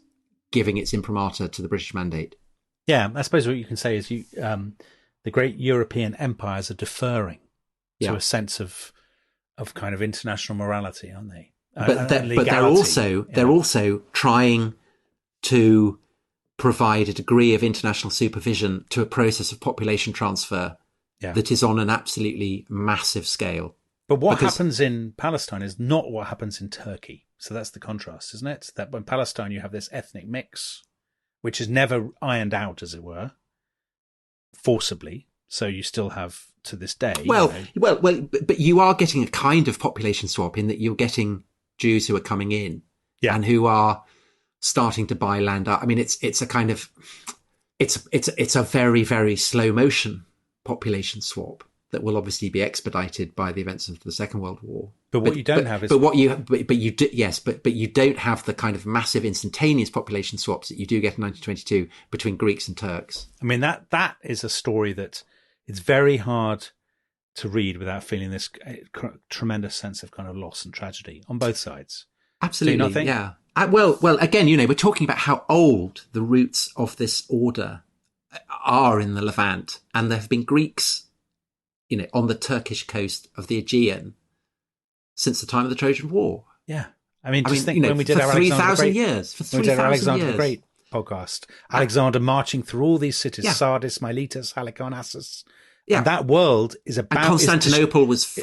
giving its imprimatur to the British mandate. Yeah, I suppose what you can say is the great European empires are deferring to a sense of kind of international morality, aren't they? But they're also trying to provide a degree of international supervision to a process of population transfer that is on an absolutely massive scale. But what happens in Palestine is not what happens in Turkey. So that's the contrast, isn't it? That in Palestine you have this ethnic mix, which is never ironed out, as it were, forcibly. So you still have to this day. But you are getting a kind of population swap in that you're getting Jews who are coming in, and who are starting to buy land up. I mean, it's a kind of, it's a very, very slow motion population swap that will obviously be expedited by the events of the Second World War. But what you don't have is... But you don't have the kind of massive instantaneous population swaps that you do get in 1922 between Greeks and Turks. I mean, that is a story that it's very hard to read without feeling this tremendous sense of kind of loss and tragedy on both sides. Absolutely, do you not think? Yeah. Well, again, we're talking about how old the roots of this order are in the Levant, and there have been Greeks, on the Turkish coast of the Aegean since the time of the Trojan War. Yeah. I mean, think when we did for our 3,000 years. For 3,000 years. Alexander the Great podcast. Alexander marching through all these cities, Sardis, Miletus, Halicarnassus. Yeah. And that world is about... And Constantinople was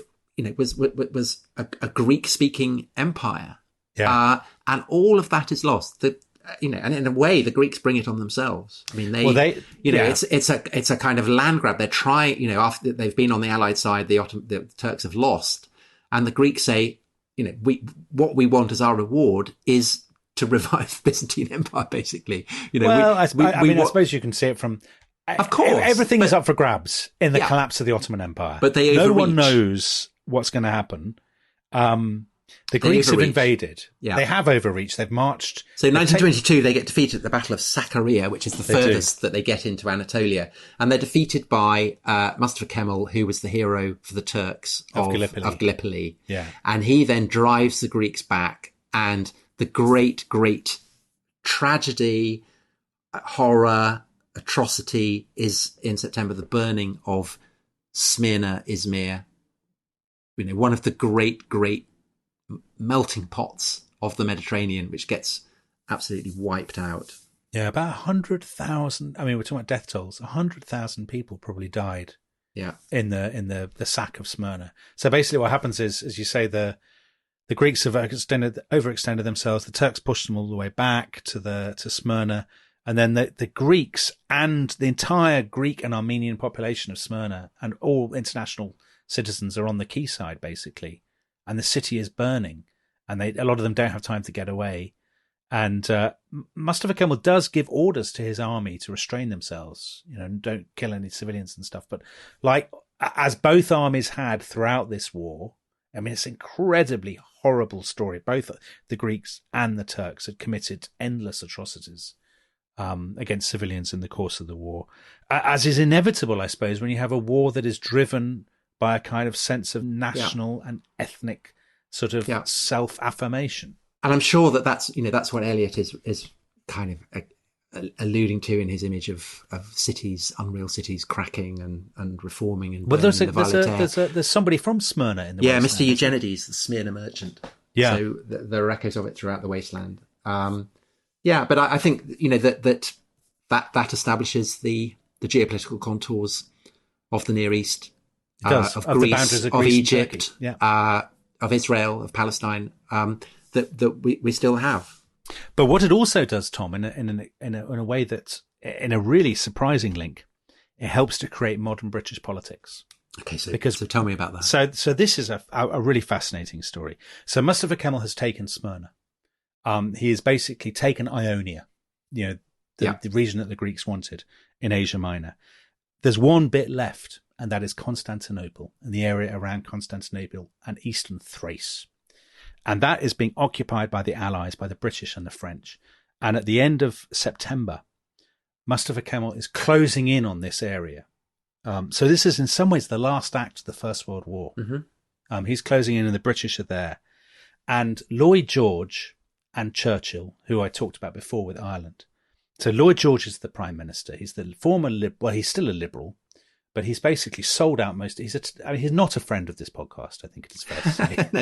a Greek-speaking empire. Yeah. And all of that is lost. And in a way, the Greeks bring it on themselves. I mean, it's a kind of land grab. They're trying, after they've been on the Allied side, the Turks have lost, and the Greeks say, what we want as our reward is to revive the Byzantine Empire, basically. I suppose you can see it from. Of course, everything is up for grabs in the collapse of the Ottoman Empire, but no one knows what's going to happen. The Greeks have invaded. Yeah. They have overreached. They've marched. So in 1922, they get defeated at the Battle of Sakarya, which is the furthest that they get into Anatolia. And they're defeated by Mustafa Kemal, who was the hero for the Turks of Gallipoli. Yeah. And he then drives the Greeks back. And the great, great tragedy, horror, atrocity is in September, the burning of Smyrna, Izmir. One of the great, great melting pots of the Mediterranean, which gets absolutely wiped out. Yeah, about 100,000. I mean, we're talking about death tolls. 100,000 people probably died. Yeah, in the sack of Smyrna. So basically, what happens is, as you say, the Greeks have overextended themselves. The Turks pushed them all the way back to Smyrna, and then the Greeks and the entire Greek and Armenian population of Smyrna and all international citizens are on the quayside, basically. And the city is burning, and a lot of them don't have time to get away. And Mustafa Kemal does give orders to his army to restrain themselves, don't kill any civilians and stuff. But as both armies had throughout this war, I mean, it's an incredibly horrible story. Both the Greeks and the Turks had committed endless atrocities against civilians in the course of the war, as is inevitable, I suppose, when you have a war that is driven by a kind of sense of national and ethnic sort of self-affirmation. And I'm sure that's what Eliot is kind of alluding to in his image of cities, unreal cities cracking and reforming. And there's somebody from Smyrna in the Mr. Eugenides, the Smyrna merchant. Yeah. So there are echoes of it throughout the wasteland. But I think that establishes the geopolitical contours of the Near East. Of Greece, of Egypt, of Israel, of Palestine, that we still have. But what it also does, Tom, in a way that, in a really surprising link, it helps to create modern British politics. Okay, so tell me about that. So this is a really fascinating story. So Mustafa Kemal has taken Smyrna. He has basically taken Ionia, the region that the Greeks wanted in Asia Minor. There's one bit left, and that is Constantinople and the area around Constantinople and eastern Thrace. And that is being occupied by the Allies, by the British and the French. And at the end of September, Mustafa Kemal is closing in on this area. So this is in some ways the last act of the First World War. Mm-hmm. He's closing in and the British are there. And Lloyd George and Churchill, who I talked about before with Ireland. So Lloyd George is the Prime Minister. He's the former he's still a Liberal. But he's basically sold out most. He's not a friend of this podcast, I think it is fair to say. No,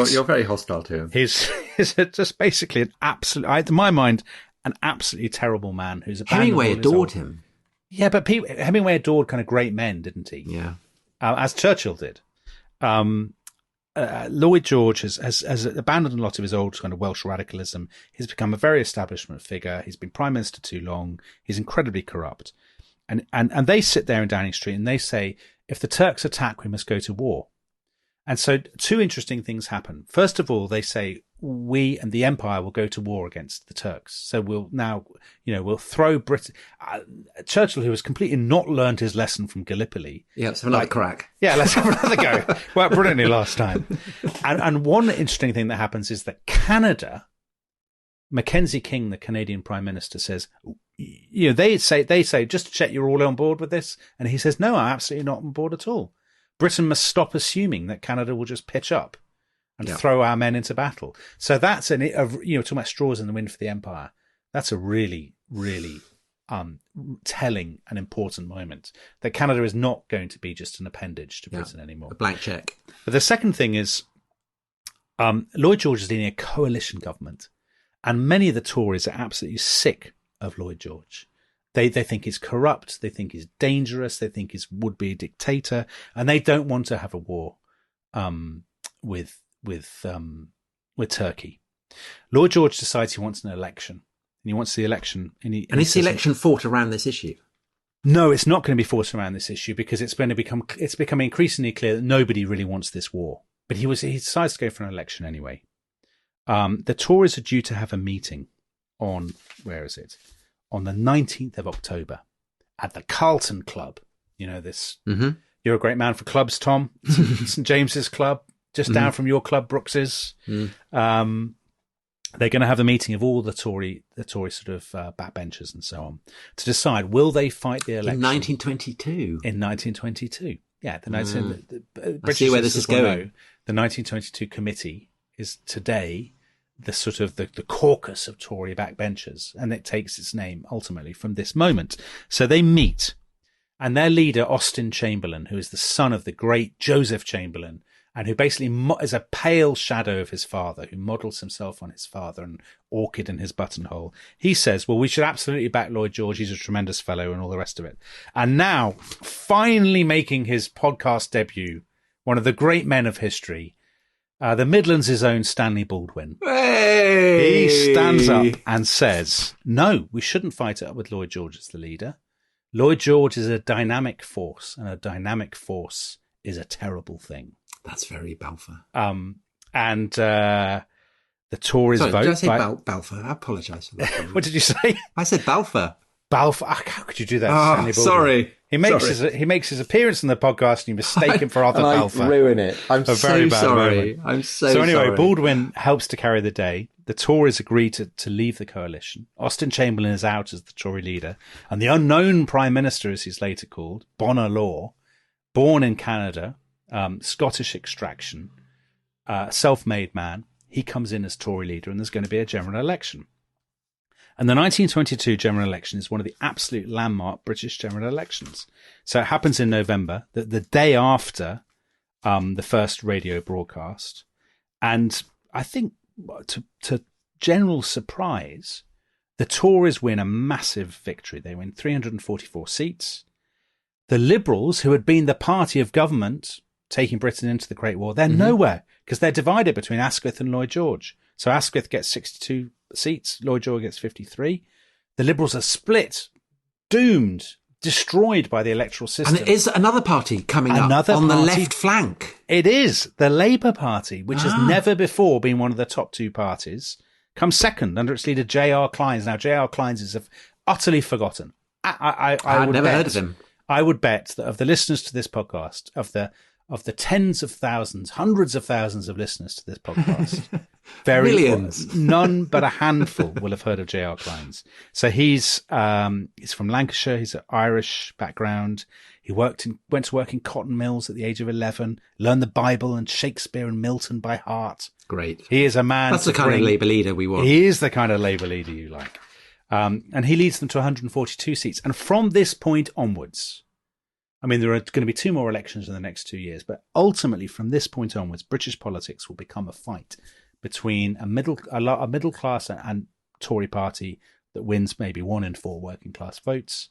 you're very hostile to him. He's just basically an absolute, to my mind, an absolutely terrible man who's Hemingway adored him. Yeah, but Hemingway adored kind of great men, didn't he? Yeah, as Churchill did. Lloyd George has abandoned a lot of his old kind of Welsh radicalism. He's become a very establishment figure. He's been Prime Minister too long. He's incredibly corrupt. And they sit there in Downing Street and they say, if the Turks attack, we must go to war. And so two interesting things happen. First of all, they say, we and the Empire will go to war against the Turks. So we'll now, we'll throw Britain. Churchill, who has completely not learned his lesson from Gallipoli. Yeah, let's have another crack. Yeah, let's have another go. Worked brilliantly last time. And one interesting thing that happens is that Canada, Mackenzie King, the Canadian Prime Minister, says, they say, just to check you're all on board with this. And he says, no, I'm absolutely not on board at all. Britain must stop assuming that Canada will just pitch up and throw our men into battle. So that's talking about straws in the wind for the Empire. That's a really, really telling and important moment that Canada is not going to be just an appendage to Britain anymore. A blank check. But the second thing is Lloyd George is leading a coalition government, and many of the Tories are absolutely sick of Lloyd George. They think he's corrupt. They think he's dangerous. They think he's would-be a dictator, and they don't want to have a war with Turkey. Lloyd George decides he wants an election, and he wants the election. And is the election fought around this issue? No, it's not going to be fought around this issue because it's becoming increasingly clear that nobody really wants this war. But he decides to go for an election anyway. The Tories are due to have a meeting on on the 19th of October at the Carlton Club. Mm-hmm. You're a great man for clubs, Tom. St. James's Club, just down from your club, Brooks's. Mm. They're going to have a meeting of all the Tory sort of backbenchers and so on to decide, will they fight the election? In 1922. In 1922. Yeah. I see where this is going. The 1922 committee is today the sort of the caucus of Tory backbenchers, and it takes its name ultimately from this moment. So they meet, and their leader, Austin Chamberlain, who is the son of the great Joseph Chamberlain, and who basically is a pale shadow of his father, who models himself on his father and orchid in his buttonhole. He says, well, we should absolutely back Lloyd George. He's a tremendous fellow and all the rest of it. And now, finally making his podcast debut, one of the great men of history, the Midlands' own Stanley Baldwin. Hey! He stands up and says, no, we shouldn't fight it up with Lloyd George as the leader. Lloyd George is a dynamic force, and a dynamic force is a terrible thing. That's very Balfour. And the Tories vote. Did I say Balfour? I apologise for that. What did you say? I said Balfour. Balfour. How could you do that? Oh, sorry. He makes his appearance on the podcast and you mistake him for Arthur Balfour. I ruin it. I'm so sorry. I'm so anyway, sorry. Baldwin helps to carry the day. The Tories agree to leave the coalition. Austin Chamberlain is out as the Tory leader. And the unknown Prime Minister, as he's later called, Bonar Law, born in Canada, Scottish extraction, self-made man, he comes in as Tory leader, and there's going to be a general election. And the 1922 general election is one of the absolute landmark British general elections. So it happens in November, the day after the first radio broadcast. And I think to general surprise, the Tories win a massive victory. They win 344 seats. The Liberals, who had been the party of government taking Britain into the Great War, they're nowhere because they're divided between Asquith and Lloyd George. So Asquith gets 62 seats, Lloyd George gets 53. The Liberals are split, doomed, destroyed by the electoral system. And it is another party coming up on the left flank. It is. The Labour Party, which has never before been one of the top two parties, comes second under its leader J.R. Clines. Now, J.R. Clines is utterly forgotten. I've never heard of him. I would bet that of the listeners to this podcast, of the tens of thousands, hundreds of thousands of listeners to this podcast, millions, none but a handful will have heard of J.R. Clines. So he's from Lancashire. He's an Irish background. He went to work in cotton mills at the age of 11. Learned the Bible and Shakespeare and Milton by heart. Great. He is a man. That's the kind of Labour leader we want. He is the kind of Labour leader you like. And he leads them to 142 seats. And from this point onwards, I mean, there are going to be two more elections in the next 2 years, but ultimately from this point onwards, British politics will become a fight between a middle class and Tory party that wins maybe 1 in 4 working class votes,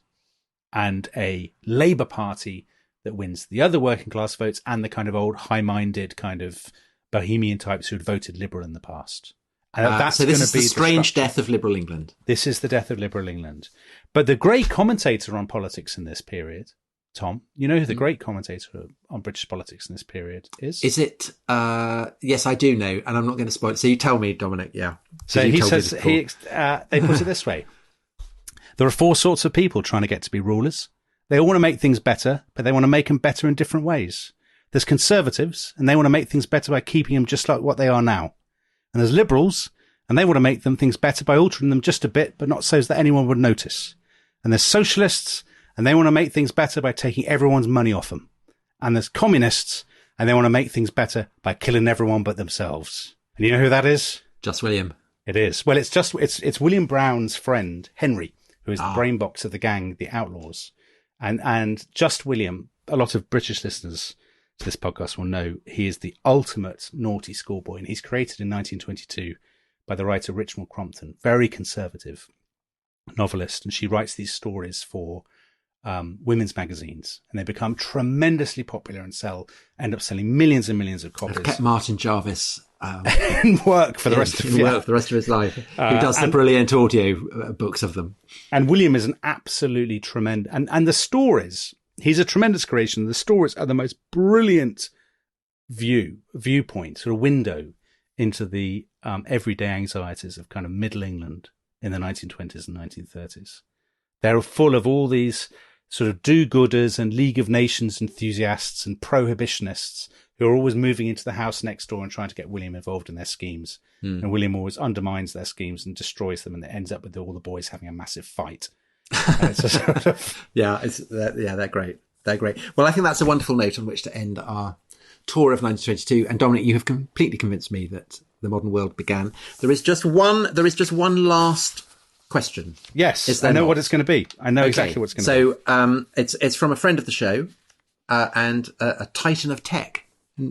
and a Labour Party that wins the other working class votes and the kind of old high-minded kind of bohemian types who had voted Liberal in the past. And that's so this going is to be the strange death of Liberal England. This is the death of Liberal England. But the great commentator on politics in this period, Tom, you know who the great commentator on British politics in this period is? Is it? Yes, I do know, and I'm not going to spoil it. So you tell me, Dominic. Yeah. So he says they put it this way: there are 4 sorts of people trying to get to be rulers. They all want to make things better, but they want to make them better in different ways. There's conservatives, and they want to make things better by keeping them just like what they are now. And there's liberals, and they want to make things better by altering them just a bit, but not so that anyone would notice. And there's socialists, and they want to make things better by taking everyone's money off them. And there's communists, and they want to make things better by killing everyone but themselves. And you know who that is? Just William. It is. Well, it's William Brown's friend, Henry, who is the brain box of the gang, the Outlaws. And Just William, a lot of British listeners to this podcast will know, he is the ultimate naughty schoolboy. And he's created in 1922 by the writer Richmond Crompton, very conservative novelist. And she writes these stories for women's magazines, and they become tremendously popular and end up selling millions and millions of copies. I've kept Martin Jarvis in work for the rest of his life. Who does the brilliant audio books of them? And William is an absolutely tremendous, and the stories. He's a tremendous creation. The stories are the most brilliant viewpoint, sort of window into the everyday anxieties of kind of Middle England in the 1920s and 1930s. They're full of all these sort of do-gooders and League of Nations enthusiasts and prohibitionists who are always moving into the house next door and trying to get William involved in their schemes. And William always undermines their schemes and destroys them, and it ends up with all the boys having a massive fight. It's a sort of... they're great. They're great. Well, I think that's a wonderful note on which to end our tour of 1922. And Dominic, you have completely convinced me that the modern world began. There is just one last question. Yes, I know what it's going to be. I know exactly what it's going to be. So it's from a friend of the show and a titan of tech.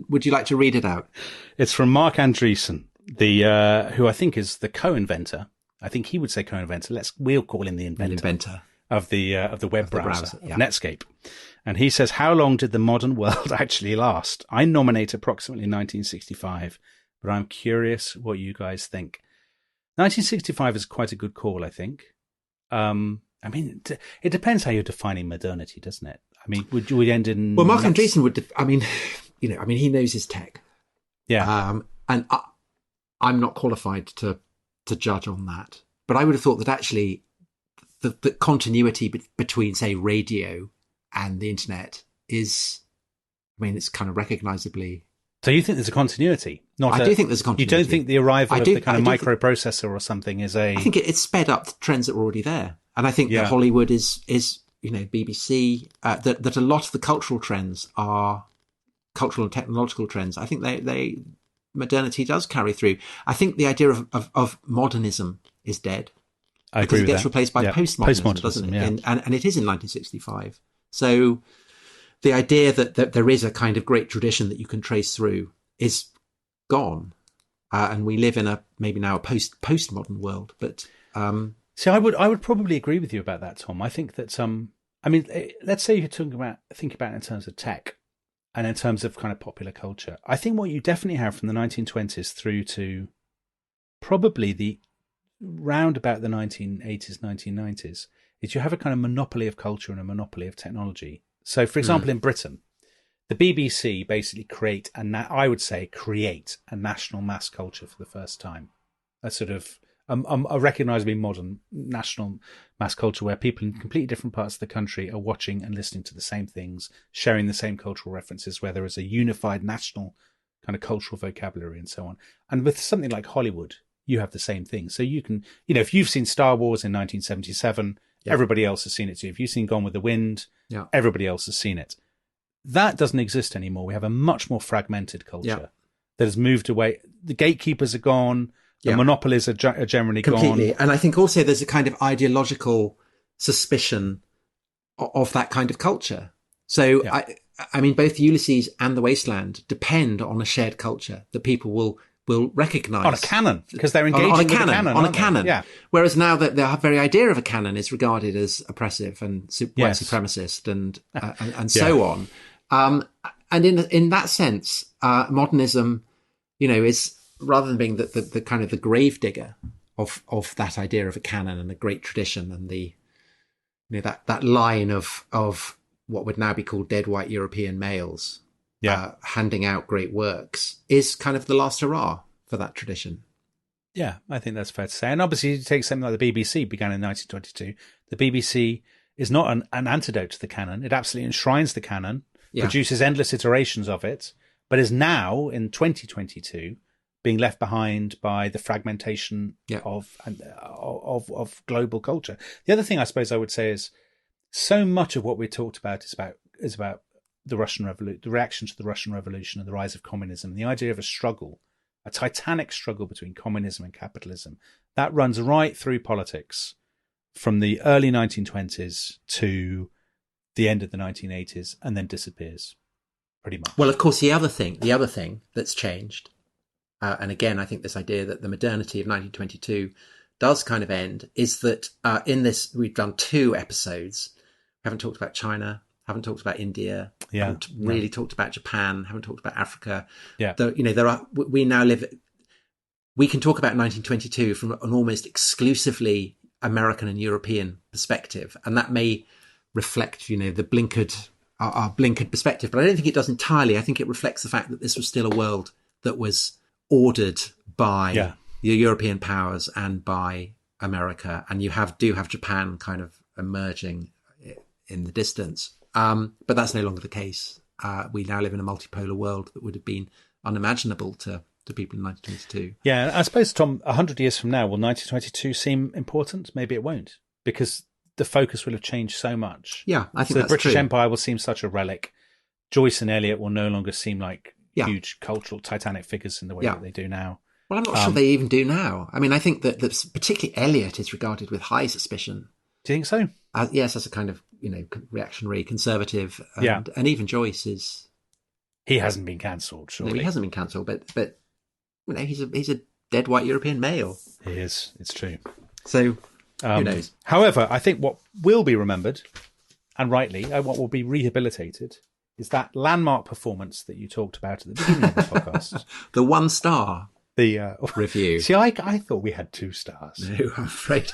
Would you like to read it out? It's from Mark Andreessen, who I think is the co-inventor. I think he would say co-inventor. We'll call him the inventor of the web browser, of Netscape. And he says, how long did the modern world actually last? I nominate approximately 1965, but I'm curious what you guys think. 1965 is quite a good call, I think. I mean, it depends how you're defining modernity, doesn't it? I mean, would you end in... Well, Mark Andreessen would... he knows his tech. Yeah. And I'm not qualified to judge on that. But I would have thought that actually the continuity between, say, radio and the internet is... it's kind of recognisably... So you think there's a continuity? I do think there's a continuity. You don't think the arrival of the kind of microprocessor or something is a... I think it sped up the trends that were already there. And I think that Hollywood is BBC, that a lot of the cultural trends are cultural and technological trends. I think modernity does carry through. I think the idea of modernism is dead. I agree with that. Because it gets replaced by postmodernism, doesn't it? Yeah. And it is in 1965. So... the idea that there is a kind of great tradition that you can trace through is gone, and we live in maybe now a postmodern world. But see, I would probably agree with you about that, Tom. I think that let's say you're think about it in terms of tech and in terms of kind of popular culture. I think what you definitely have from the 1920s through to probably the round about the 1980s, 1990s is you have a kind of monopoly of culture and a monopoly of technology. So, for example, in Britain, the BBC basically create a national mass culture for the first time. A sort of a recognisably modern national mass culture where people in completely different parts of the country are watching and listening to the same things, sharing the same cultural references, where there is a unified national kind of cultural vocabulary and so on. And with something like Hollywood, you have the same thing. So you can, if you've seen Star Wars in 1977, everybody else has seen it too. If you've seen Gone with the Wind, everybody else has seen it. That doesn't exist anymore. We have a much more fragmented culture that has moved away. The gatekeepers are gone. The monopolies are generally completely gone. And I think also there's a kind of ideological suspicion of that kind of culture. So, I mean, both Ulysses and The Wasteland depend on a shared culture that people will recognise. On a canon, because they're engaging with a canon. On a canon. Yeah. Whereas now that the very idea of a canon is regarded as oppressive and white supremacist and so on. And in that sense, modernism, is rather than being the kind of the grave digger of that idea of a canon and a great tradition and the that line of what would now be called dead white European males handing out great works is kind of the last hurrah for that tradition. Yeah, I think that's fair to say. And obviously, you take something like the BBC, began in 1922. The BBC is not an antidote to the canon. It absolutely enshrines the canon, produces endless iterations of it, but is now, in 2022, being left behind by the fragmentation of global culture. The other thing I suppose I would say is so much of what we talked about is about the Russian Revolution, the reaction to the Russian Revolution and the rise of communism, the idea of a struggle, a titanic struggle between communism and capitalism. That runs right through politics from the early 1920s to the end of the 1980s and then disappears pretty much. Well, of course, the other thing that's changed, and again, I think this idea that the modernity of 1922 does kind of end, is that in this, we've done 2 episodes. We haven't talked about China, haven't talked about India, haven't really talked about Japan, haven't talked about Africa. Yeah. We can talk about 1922 from an almost exclusively American and European perspective, and that may reflect, the our blinkered perspective, but I don't think it does entirely. I think it reflects the fact that this was still a world that was ordered by the European powers and by America, and you do have Japan kind of emerging in the distance. But that's no longer the case. We now live in a multipolar world that would have been unimaginable to people in 1922. Yeah, I suppose, Tom, 100 years from now, will 1922 seem important? Maybe it won't, because the focus will have changed so much. Yeah, I think so the British Empire will seem such a relic. Joyce and Eliot will no longer seem like huge cultural titanic figures in the way that they do now. Well, I'm not sure they even do now. I mean, I think that particularly Eliot is regarded with high suspicion. Do you think so? Yes, as a kind of, reactionary conservative. And even Joyce is... He hasn't been cancelled, surely. No, he hasn't been cancelled, but he's a dead white European male. He is. It's true. So, who knows? However, I think what will be remembered, and rightly, what will be rehabilitated, is that landmark performance that you talked about at the beginning of the podcast. The 1-star review. See, I thought we had 2 stars. No, I'm afraid.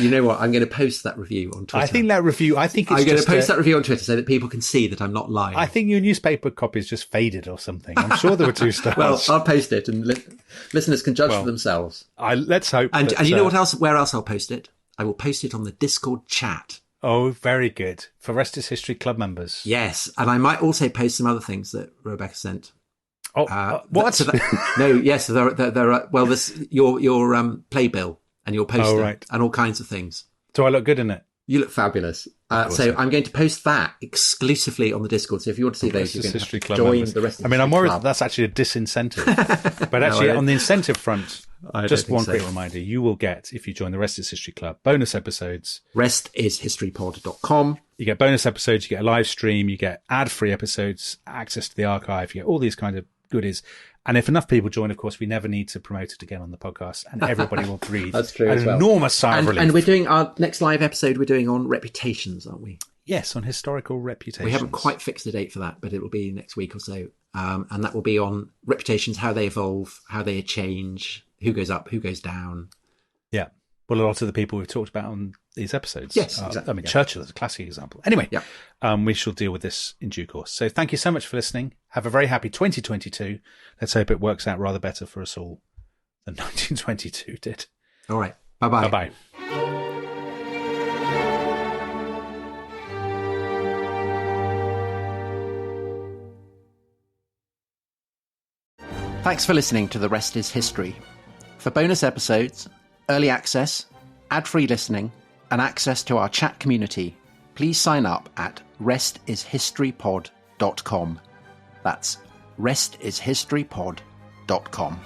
You know what? I'm going to post that review on Twitter. I think that review. I'm going to post that review on Twitter so that people can see that I'm not lying. I think your newspaper copy's just faded or something. I'm sure there were 2 stars. Well, I'll post it, and listeners can judge for themselves. Let's hope. And you know what else? Where else I'll post it? I will post it on the Discord chat. Oh, very good. For Rest is History Club members. Yes, and I might also post some other things that Rebecca sent. What? No, yes, there are. Well, your playbill and your poster and all kinds of things. Do I look good in it? You look fabulous. So I'm going to post that exclusively on the Discord. So if you want to see those, you're going to have to join members. The rest. I'm worried that that's actually a disincentive. But actually, on the incentive front, just one quick reminder: you will get, if you join the Rest is History Club, bonus episodes. restishistorypod.com. You get bonus episodes. You get a live stream. You get ad-free episodes, access to the archive. You get all these kind of goodies. And if enough people join, of course, we never need to promote it again on the podcast, and everybody will breathe That's true an enormous sigh of relief. And we're doing our next live episode, we're doing on reputations, aren't we? Yes, on historical reputations. We haven't quite fixed a date for that, but it will be next week or so. And that will be on reputations, how they evolve, how they change, who goes up, who goes down. Yeah. Well, a lot of the people we've talked about on these episodes. Yes, exactly. Churchill is a classic example. Anyway, we shall deal with this in due course. So thank you so much for listening. Have a very happy 2022. Let's hope it works out rather better for us all than 1922 did. All right. Bye-bye. Bye-bye. Thanks for listening to The Rest is History. For bonus episodes, early access, ad-free listening, and access to our chat community, please sign up at restishistorypod.com. That's restishistorypod.com.